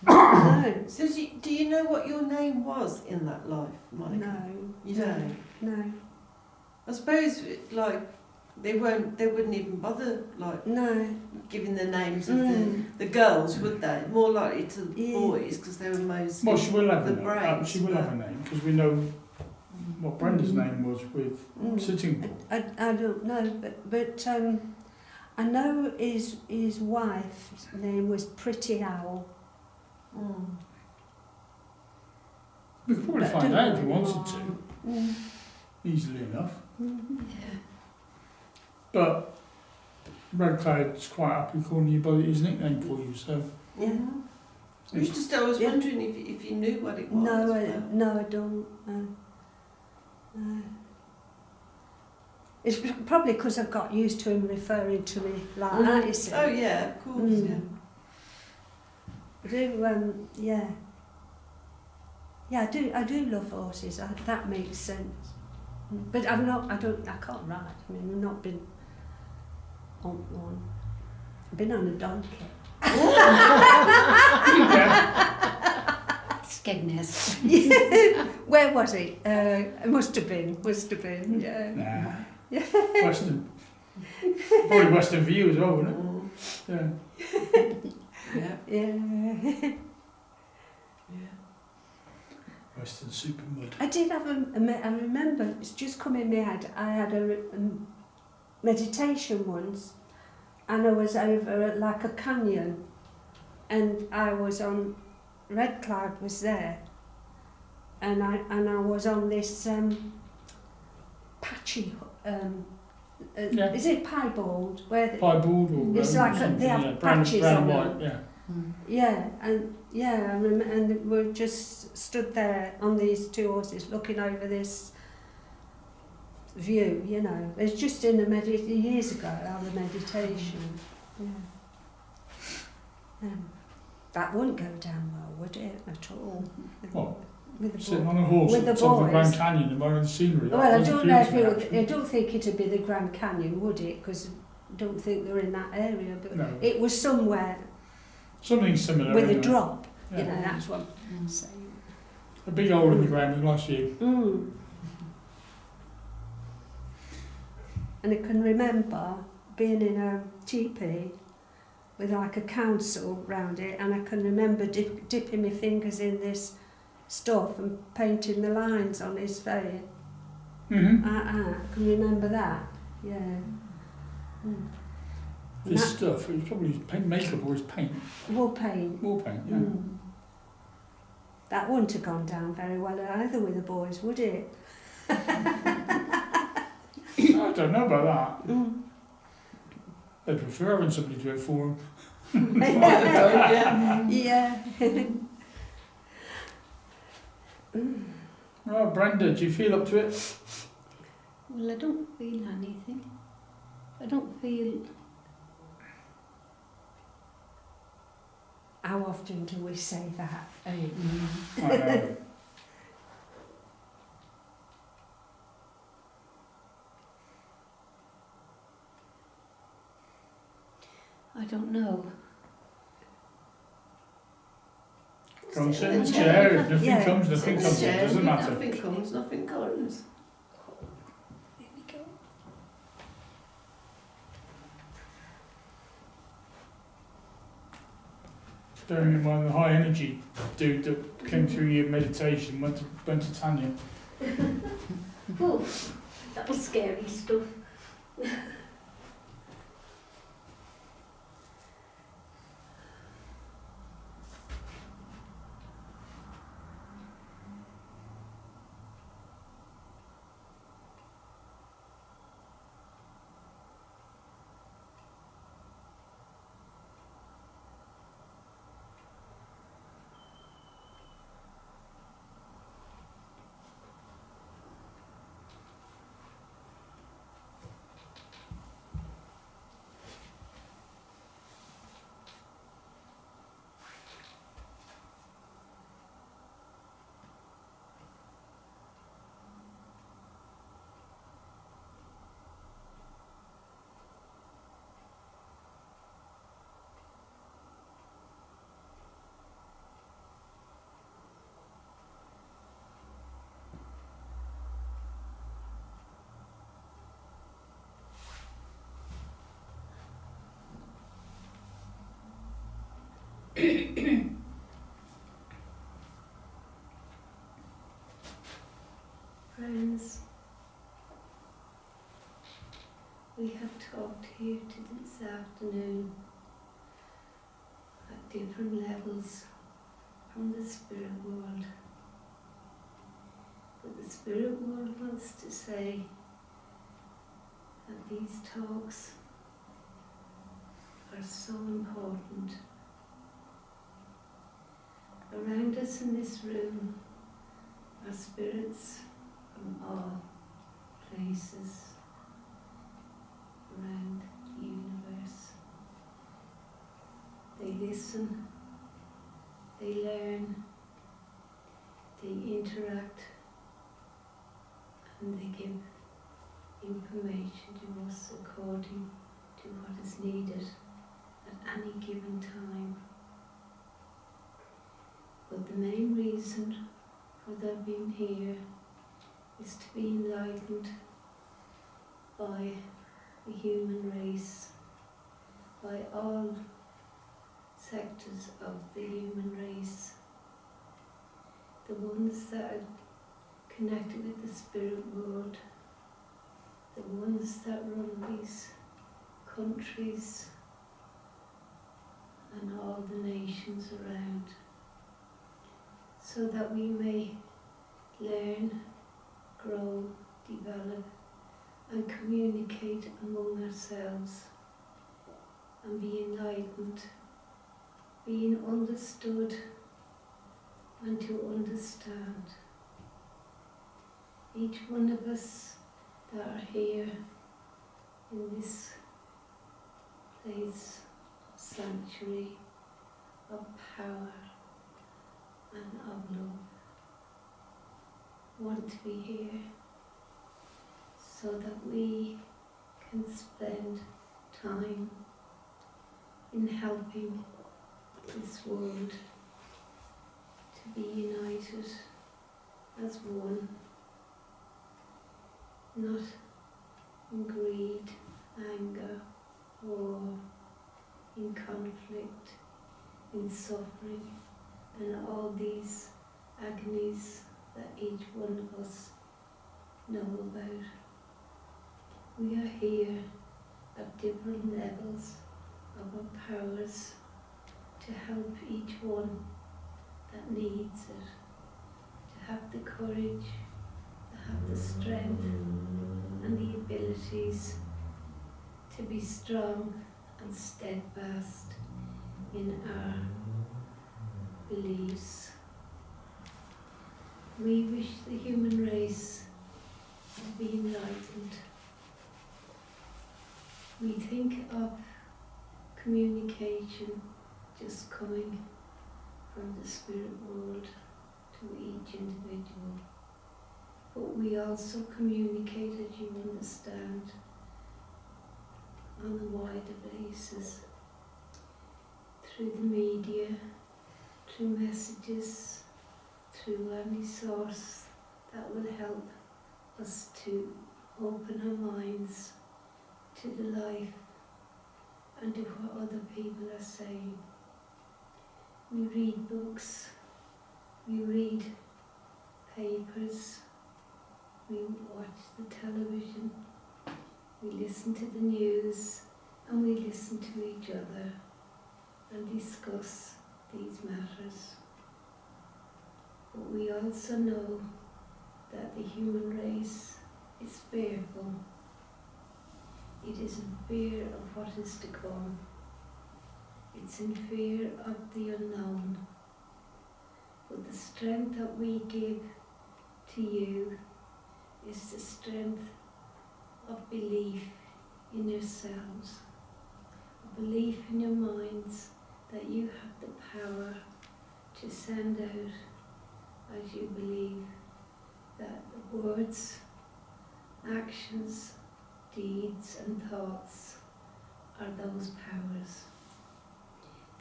No. so do you know what your name was in that life, Monica? No. You don't? No. I suppose like they wouldn't even bother like No. giving the names of the girls, would they? More likely to the Yeah. boys because they were mostly Well, she will have a the name. Braves, She will but- have a name because we know what Brenda's name was with Sitting Bull. I don't know, but I know his wife's name was Pretty Owl. find do out if he know wanted to, Mm. easily enough. Yeah. But Red Cloud's quite happy calling you by his nickname for you, so. Yeah. I was Yeah. wondering if you knew what it was. No, but- no, I don't. No. It's probably because I've got used to him referring to me like that, you see. Oh yeah, of course, Mm. yeah. I do, yeah. Yeah, I do love horses. That makes sense. But I can't ride. I mean, I've not been on one. I've been on a donkey. Skegness. Where was it? It must have been, yeah. Nah. Western. Probably Western for you as well, wouldn't Mm. it? Yeah. Yeah, Yeah. yeah. Western super mud. I did have I remember, it's just come in my head, I had a meditation once, and I was over at like a canyon, and I was on, Red Cloud was there, and I was on this patchy, Yeah. is it piebald? Where the, Piebald or It's like something, they have yeah. Brown patches and on white, them. yeah. yeah, and we just stood there on these two horses looking over this view, you know. It's just in years ago, I had a meditation. Yeah. That wouldn't go down well, would it, at all? What? With the Sitting boy. on a horse With at the the top of the boys. Grand Canyon admiring the scenery. that Well, I doesn't don't know if appeal to me, I actually. don't think it'd be the Grand Canyon, would it? Because I don't think they're in that area, but No. it was somewhere Something similar. with a anyway. drop. Yeah. You know, that's what I'm saying. A big hole in the ground with a nice view. And I can remember being in a teepee with like a council round it, and I can remember dipping my fingers in this stuff and painting the lines on his face. Mm-hmm. I can remember that, yeah. This That- stuff, it was probably his paint, makeup or his paint. Wall paint. Wall paint, yeah. That wouldn't have gone down very well either with the boys, would it? I don't know about that. They'd prefer having somebody do it for them. Yeah. Yeah. Right, Brenda, do you feel up to it? Well, I don't feel anything. I don't feel... How often do we say that? I know. I don't know. Go and sit in the chair. If nothing Yeah. comes, nothing comes. It doesn't matter. Nothing comes, nothing comes. Here we go. Bearing in mind the high energy dude that came through your meditation went to Tania. Oh, that was scary stuff. Friends, we have talked here this afternoon at different levels from the spirit world. Spirit World wants to say that these talks are so important. Around us in this room are spirits from all places around the universe. They listen, they learn, they interact, and they give information to us according to what is needed at any given time. But the main reason for their being here is to be enlightened by the human race, by all sectors of the human race, the ones that are connected with the spirit world, the ones that run these countries and all the nations around, so that we may learn, grow, develop and communicate among ourselves and be enlightened, being understood and to understand. Each one of us that are here in this place of sanctuary, of power and of love, want to be here so that we can spend time in helping this world to be united as one, not in greed, anger, war, in conflict, in suffering, and all these agonies that each one of us know about. We are here at different levels of our powers to help each one that needs it, to have the courage, to have the strength and the abilities to be strong and steadfast in our beliefs. We wish the human race to be enlightened. We think of communication just coming from the spirit world to each individual. But we also communicate, as you understand, on a wider basis, through the media, through messages, through any source that will help us to open our minds to the life and to what other people are saying. We read books, we read papers, we watch the television, we listen to the news, and we listen to each other and discuss these matters. But we also know that the human race is fearful. It is in fear of what is to come. It's in fear of the unknown. But the strength that we give to you is the strength of belief in yourselves, a belief in your minds that you have the power to send out as you believe that the words, actions, deeds and thoughts are those powers.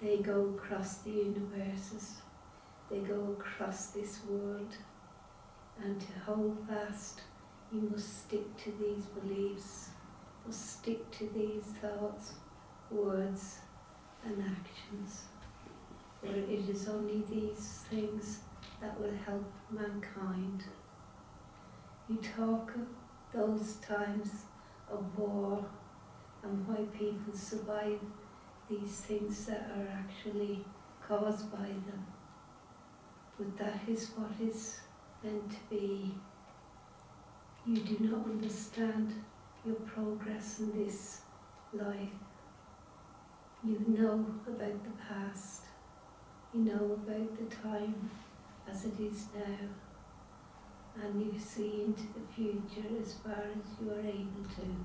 They go across the universes, they go across this world, and to hold fast you must stick to these beliefs, must stick to these thoughts, words and actions, for it is only these things that will help mankind. You talk of those times of war and why people survive these things that are actually caused by them. But that is what is meant to be You do not understand your progress in this life. You know about the past. You know about the time as it is now. And you see into the future as far as you are able to.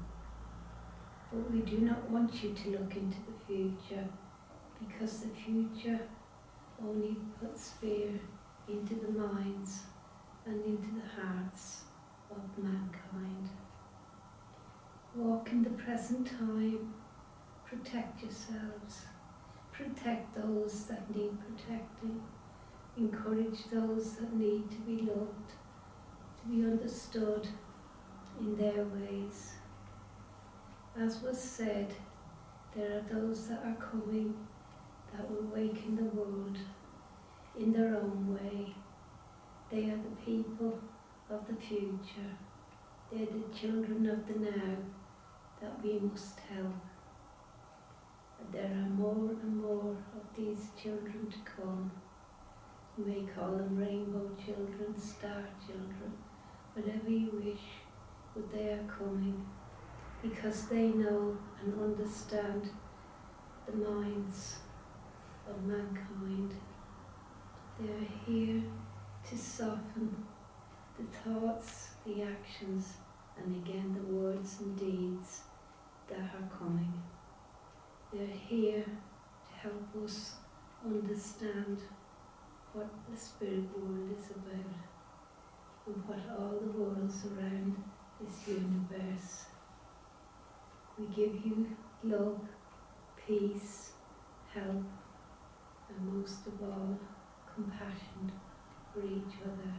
But we do not want you to look into the future, because the future only puts fear into the minds and into the hearts of mankind. Walk in the present time, protect yourselves, protect those that need protecting, encourage those that need to be loved, to be understood in their ways. As was said, there are those that are coming that will awaken the world in their own way. They are the people of the future. They are the children of the now that we must help. And there are more and more of these children to come. You may call them rainbow children, star children, whatever you wish, but they are coming because they know and understand the minds of mankind. They are here to soften the thoughts, the actions, and again the words and deeds that are coming. They are here to help us understand what the spirit world is about and what all the worlds around this universe. We give you love, peace, help, and most of all, compassion for each other.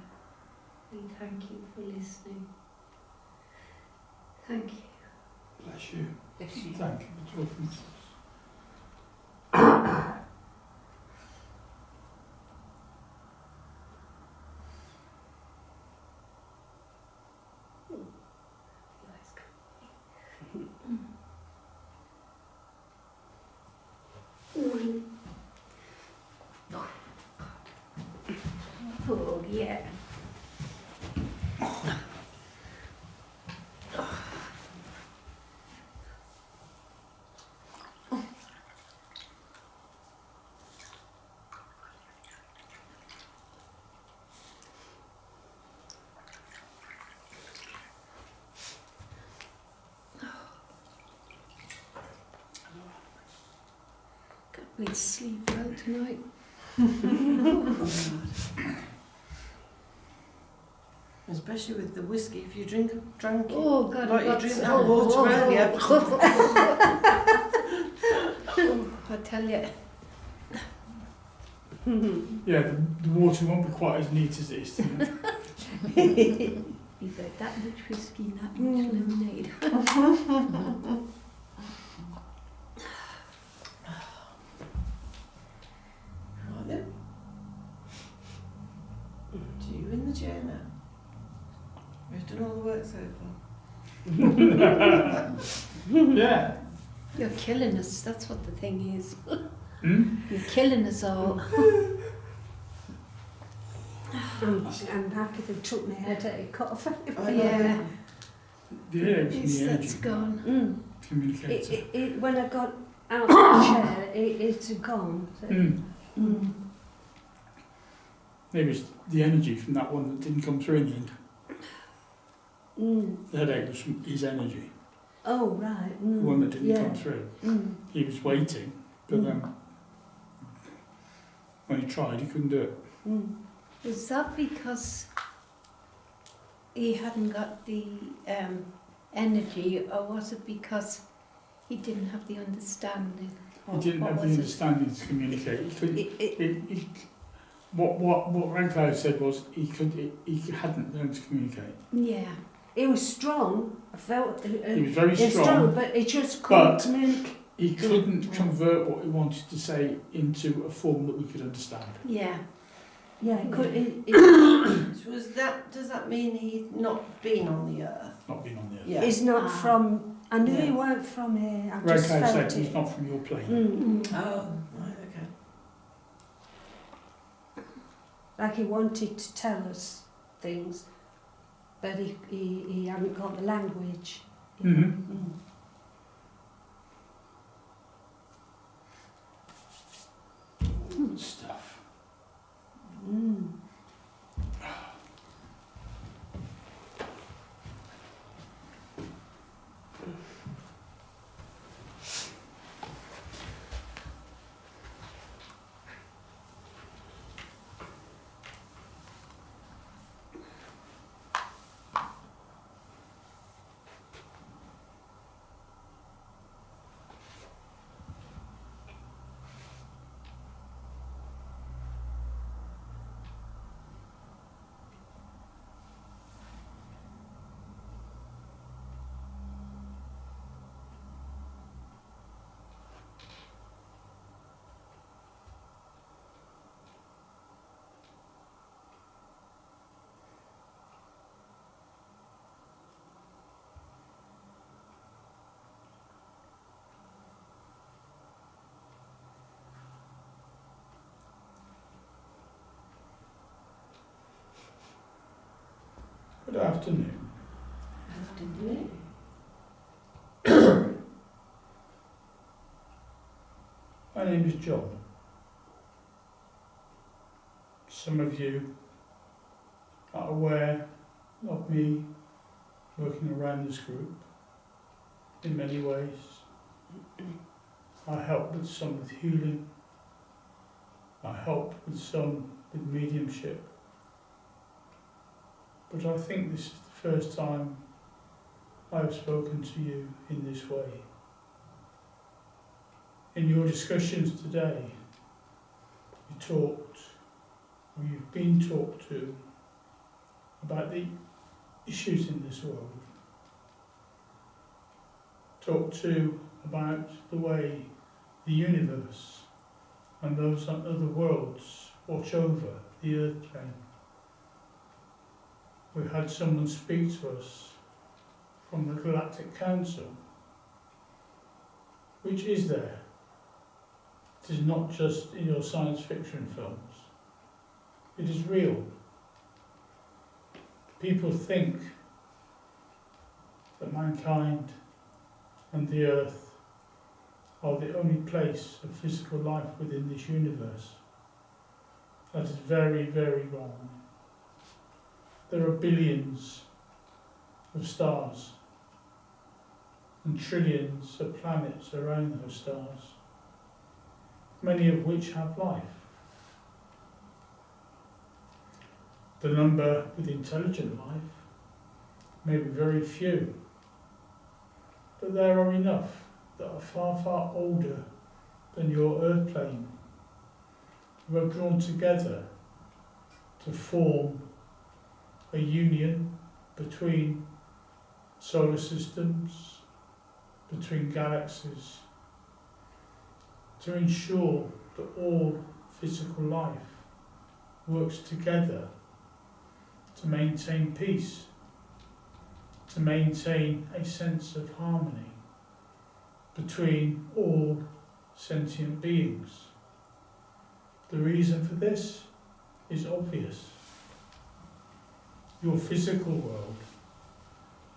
We thank you for listening. Thank you. Bless you. Bless you. Thank you for talking to us. Oh, yeah. We'll sleep well tonight. Especially with the whiskey, if you drank it. Oh God, Like you got drink so- that water earlier. I tell you. Yeah, the water won't be quite as neat as it is tonight. You've had that much whiskey and that much lemonade. Right then. So you in the chair now? We've done all the work so far. Yeah. You're killing us, that's what the thing is. Hmm? You're killing us all. I'm happy they took my headache off. Yeah, The headache from the that's energy gone. communicator. When I got out of the chair, it's gone. So. Maybe it's the energy from that one that didn't come through in the end. The headache was from his energy. Oh, right. The one that didn't come through. He was waiting, but then when he tried, he couldn't do it. Was that because he hadn't got the energy, or was it because he didn't have the understanding? He didn't have the understanding to communicate. What Rankau said was he hadn't learned to communicate. Yeah. He was strong. I felt He was very he was strong, but he just couldn't but communicate. he couldn't convert what he wanted to say into a form that we could understand. Yeah. Yeah, he could. So does that mean he'd not been on the earth? Not being on the earth. Yeah. He's not from. I knew he Yeah. weren't from here. I Rankau just said felt he's it. not from your plane. Oh, right, okay. Like he wanted to tell us things, but he hadn't got the language. Mm-hmm. Good stuff. Mm. Good afternoon. Afternoon. My name is John. Some of you are aware of me working around this group in many ways. I help with some with healing. I help with some with mediumship. But I think this is the first time I've spoken to you in this way. In your discussions today, you talked, or you've been talked to, about the issues in this world. Talked to about the way the universe and those other worlds watch over the earth plane. We had someone speak to us from the Galactic Council, which is there. It is not just in your science fiction films. It is real. People think that mankind and the earth are the only place of physical life within this universe. That is very, very wrong. There are billions of stars and trillions of planets around those stars, many of which have life. The number with intelligent life may be very few, but there are enough that are far, far older than your earth plane, who are drawn together to form a union between solar systems, between galaxies, to ensure that all physical life works together to maintain peace, to maintain a sense of harmony between all sentient beings. The reason for this is obvious. Your physical world,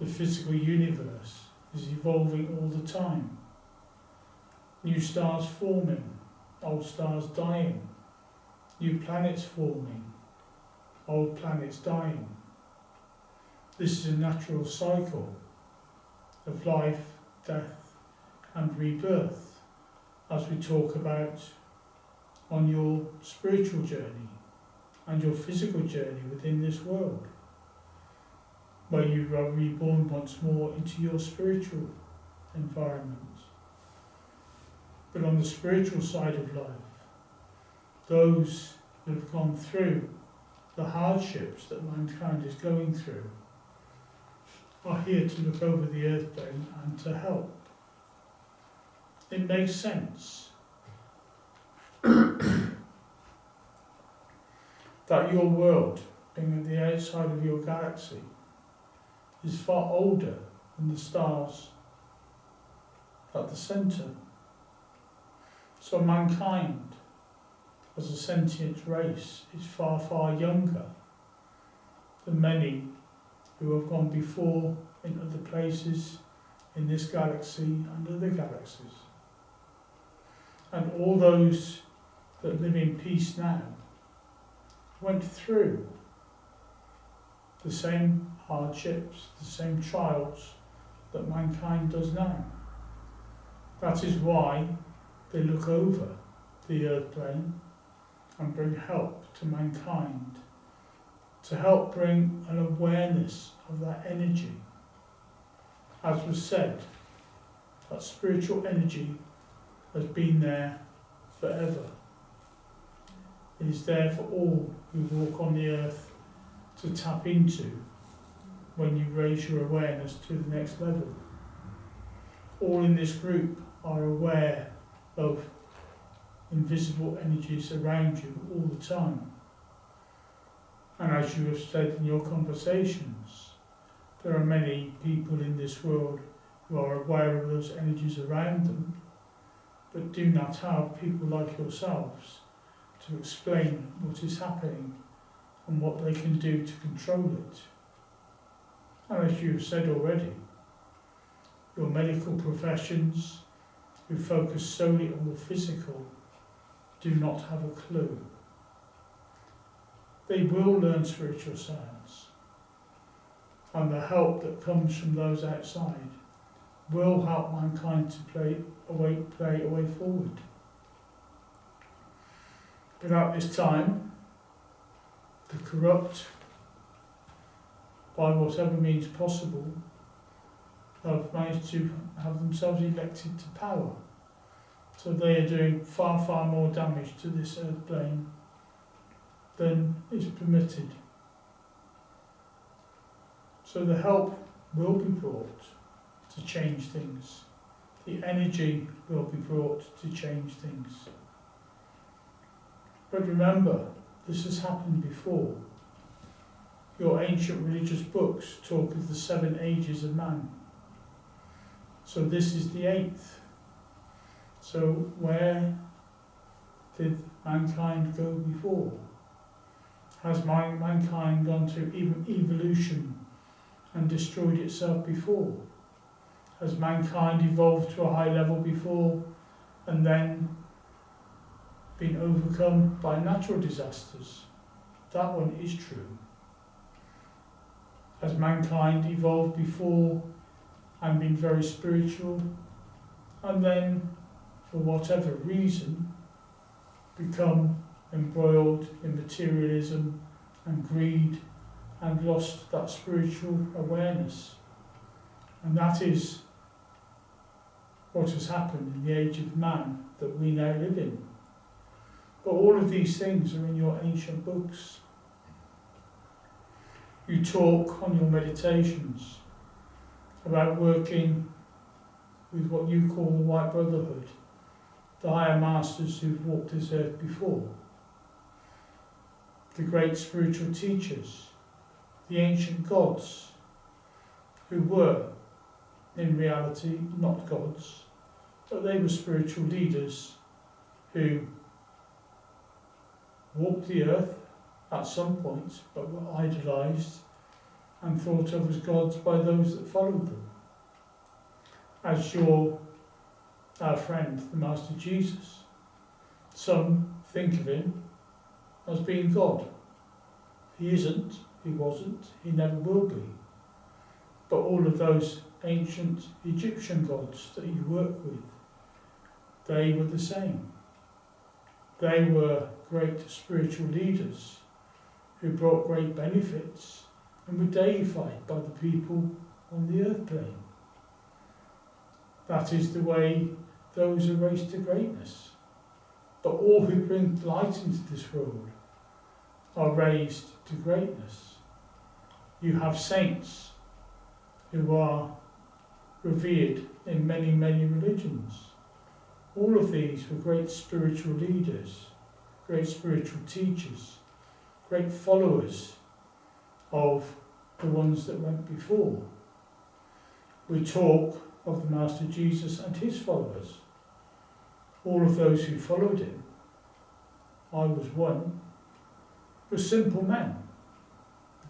the physical universe, is evolving all the time. New stars forming, old stars dying, new planets forming, old planets dying. This is a natural cycle of life, death and rebirth, as we talk about on your spiritual journey and your physical journey within this world, where you are reborn once more into your spiritual environment. But on the spiritual side of life, those that have gone through the hardships that mankind is going through are here to look over the earth plane and to help. It makes sense that your world, being at the outside of your galaxy, is far older than the stars at the centre. So mankind, as a sentient race, is far, far younger than many who have gone before in other places in this galaxy and other galaxies. And all those that live in peace now went through the same hardships, the same trials that mankind does now. That is why they look over the earth plane and bring help to mankind, to help bring an awareness of that energy. As was said, that spiritual energy has been there forever. It is there for all who walk on the earth to tap into when you raise your awareness to the next level. All in this group are aware of invisible energies around you all the time. And as you have said in your conversations, there are many people in this world who are aware of those energies around them, but do not have people like yourselves to explain what is happening and what they can do to control it. And as you have said already, your medical professions who focus solely on the physical do not have a clue. They will learn spiritual science, and the help that comes from those outside will help mankind to play a way forward. But at this time, the corrupt, by whatever means possible, have managed to have themselves elected to power. So they are doing far, far more damage to this earth plane than is permitted. So the help will be brought to change things. The energy will be brought to change things. But remember, this has happened before. Your ancient religious books talk of the 7 ages of man. So this is the 8th. So where did mankind go before? Has mankind gone through evolution and destroyed itself before? Has mankind evolved to a high level before and then been overcome by natural disasters? That one is true. Has mankind evolved before and been very spiritual and then, for whatever reason, become embroiled in materialism and greed and lost that spiritual awareness? And that is what has happened in the age of man that we now live in. But all of these things are in your ancient books. You talk on your meditations about working with what you call the White Brotherhood, the higher masters who've walked this earth before, the great spiritual teachers, the ancient gods, who were, in reality, not gods, but they were spiritual leaders who walked the earth at some point, but were idolised and thought of as gods by those that followed them. As our friend, the Master Jesus. Some think of him as being God. He isn't, he wasn't, he never will be. But all of those ancient Egyptian gods that you work with, they were the same. They were great spiritual leaders who brought great benefits and were deified by the people on the earth plane. That is the way those are raised to greatness. But all who bring light into this world are raised to greatness. You have saints who are revered in many, many religions. All of these were great spiritual leaders, great spiritual teachers, great followers of the ones that went before. We talk of the Master Jesus and his followers. All of those who followed him, I was one, were simple men,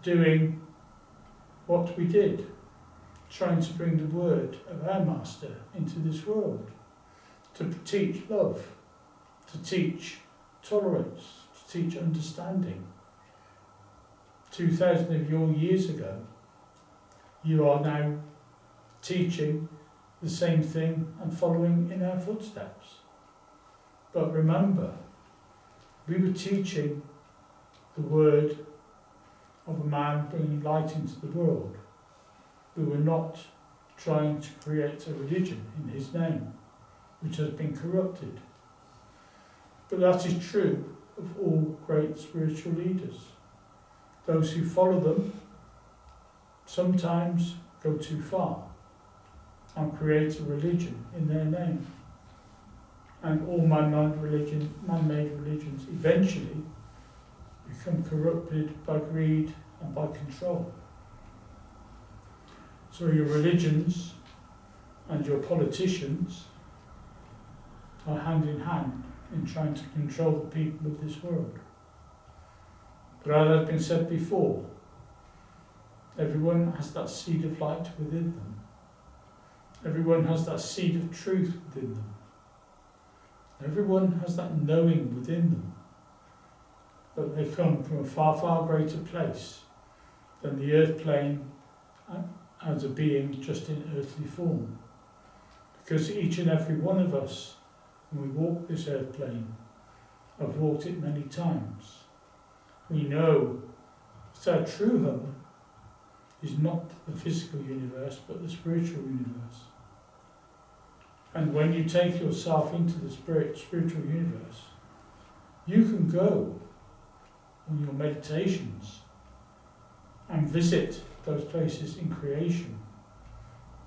doing what we did, trying to bring the word of our Master into this world, to teach love, to teach tolerance, to teach understanding. 2,000 of your years ago, you are now teaching the same thing and following in our footsteps. But remember, we were teaching the word of a man bringing light into the world. We were not trying to create a religion in his name, which has been corrupted. But that is true of all great spiritual leaders. Those who follow them sometimes go too far and create a religion in their name. And all man-made religions eventually become corrupted by greed and by control. So your religions and your politicians are hand in hand in trying to control the people of this world. But as has been said before, everyone has that seed of light within them. Everyone has that seed of truth within them. Everyone has that knowing within them that they come from a far, far greater place than the earth plane as a being just in earthly form. Because each and every one of us, when we walk this earth plane, have walked it many times. We know that our true home is not the physical universe, but the spiritual universe. And when you take yourself into the spiritual universe, you can go on your meditations and visit those places in creation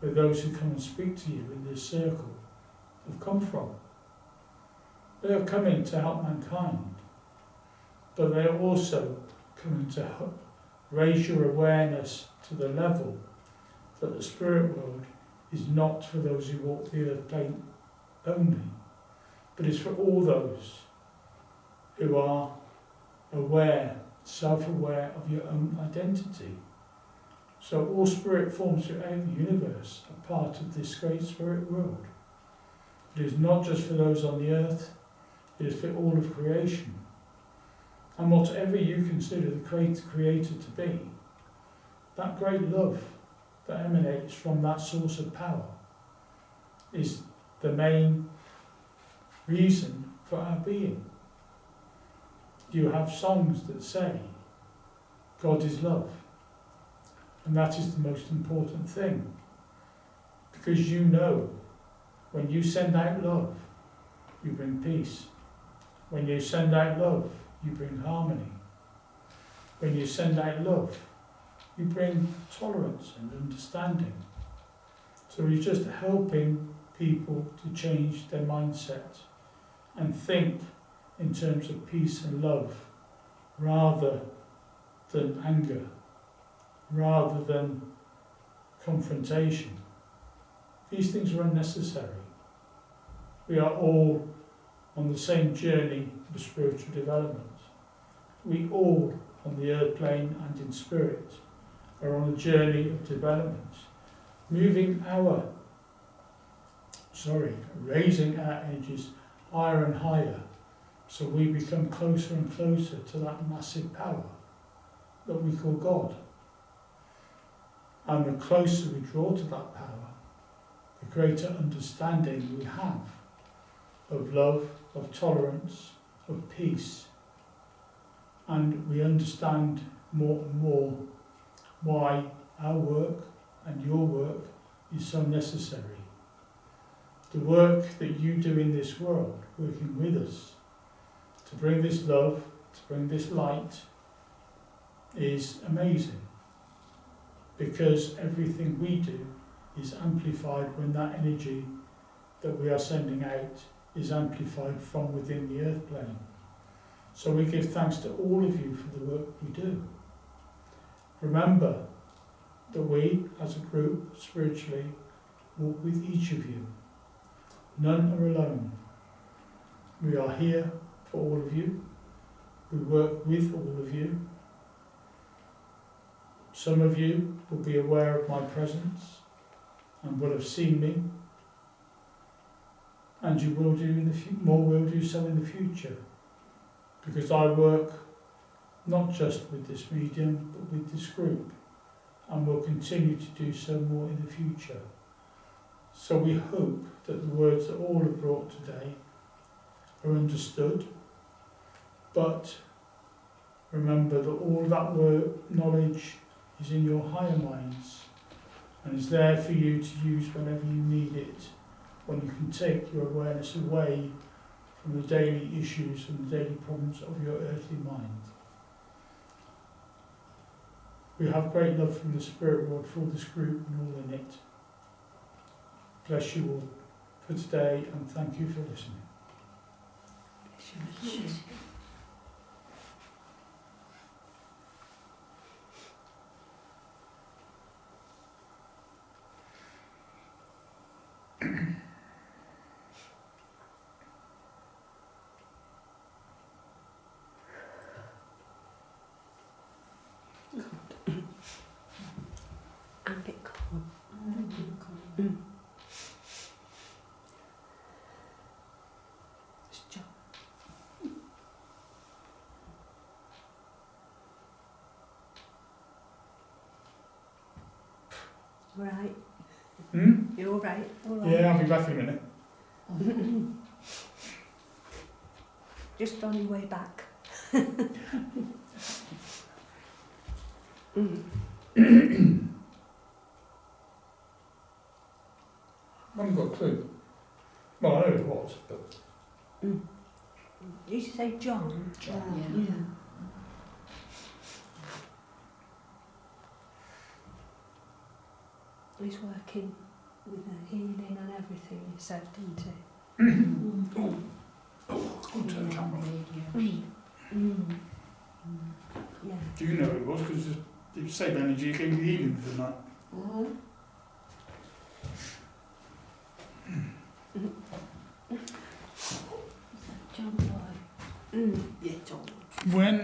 where those who come and speak to you in this circle have come from. They are coming to help mankind, but they are also coming to raise your awareness to the level that the spirit world is not for those who walk the earth plane only, but is for all those who are aware, self-aware of your own identity. So all spirit forms throughout the universe are part of this great spirit world. It is not just for those on the earth, it is for all of creation. And whatever you consider the creator to be, that great love that emanates from that source of power is the main reason for our being. You have songs that say, God is love. And that is the most important thing. Because you know, when you send out love, you bring peace. When you send out love, you bring harmony. When you send out love, you bring tolerance and understanding. So you're just helping people to change their mindset and think in terms of peace and love rather than anger, rather than confrontation. These things are unnecessary. We are all on the same journey of spiritual development. We all, on the earth plane and in spirit, are on a journey of development, raising our energies higher and higher, so we become closer and closer to that massive power that we call God. And the closer we draw to that power, the greater understanding we have of love, of tolerance, of peace. And we understand more and more why our work and your work is so necessary. The work that you do in this world, working with us, to bring this love, to bring this light, is amazing. Because everything we do is amplified when that energy that we are sending out is amplified from within the earth plane. So we give thanks to all of you for the work we do. Remember that we, as a group, spiritually, walk with each of you. None are alone. We are here for all of you. We work with all of you. Some of you will be aware of my presence and will have seen me, and you will do more will do so in the future, because I work not just with this medium but with this group, and will continue to do so more in the future. So we hope that the words that all have brought today are understood, but remember that all that knowledge is in your higher minds and is there for you to use whenever you need it, when you can take your awareness away from the daily issues and the daily problems of your earthly mind. We have great love from the Spirit world for this group and all in it. Bless you all for today, and thank you for listening. I'm a bit cold. It's John. All right. You're all right. All right. Yeah, I'll be back in a minute. Just on your way back. I haven't got a clue. Well, I know it was, but... Did you say John? Yeah. He's working with the healing and everything, he said, didn't he? I'll turn the camera off. Yeah. Do you know who it was? Because the same energy gave you healing for that. John Boy. Yeah, John. When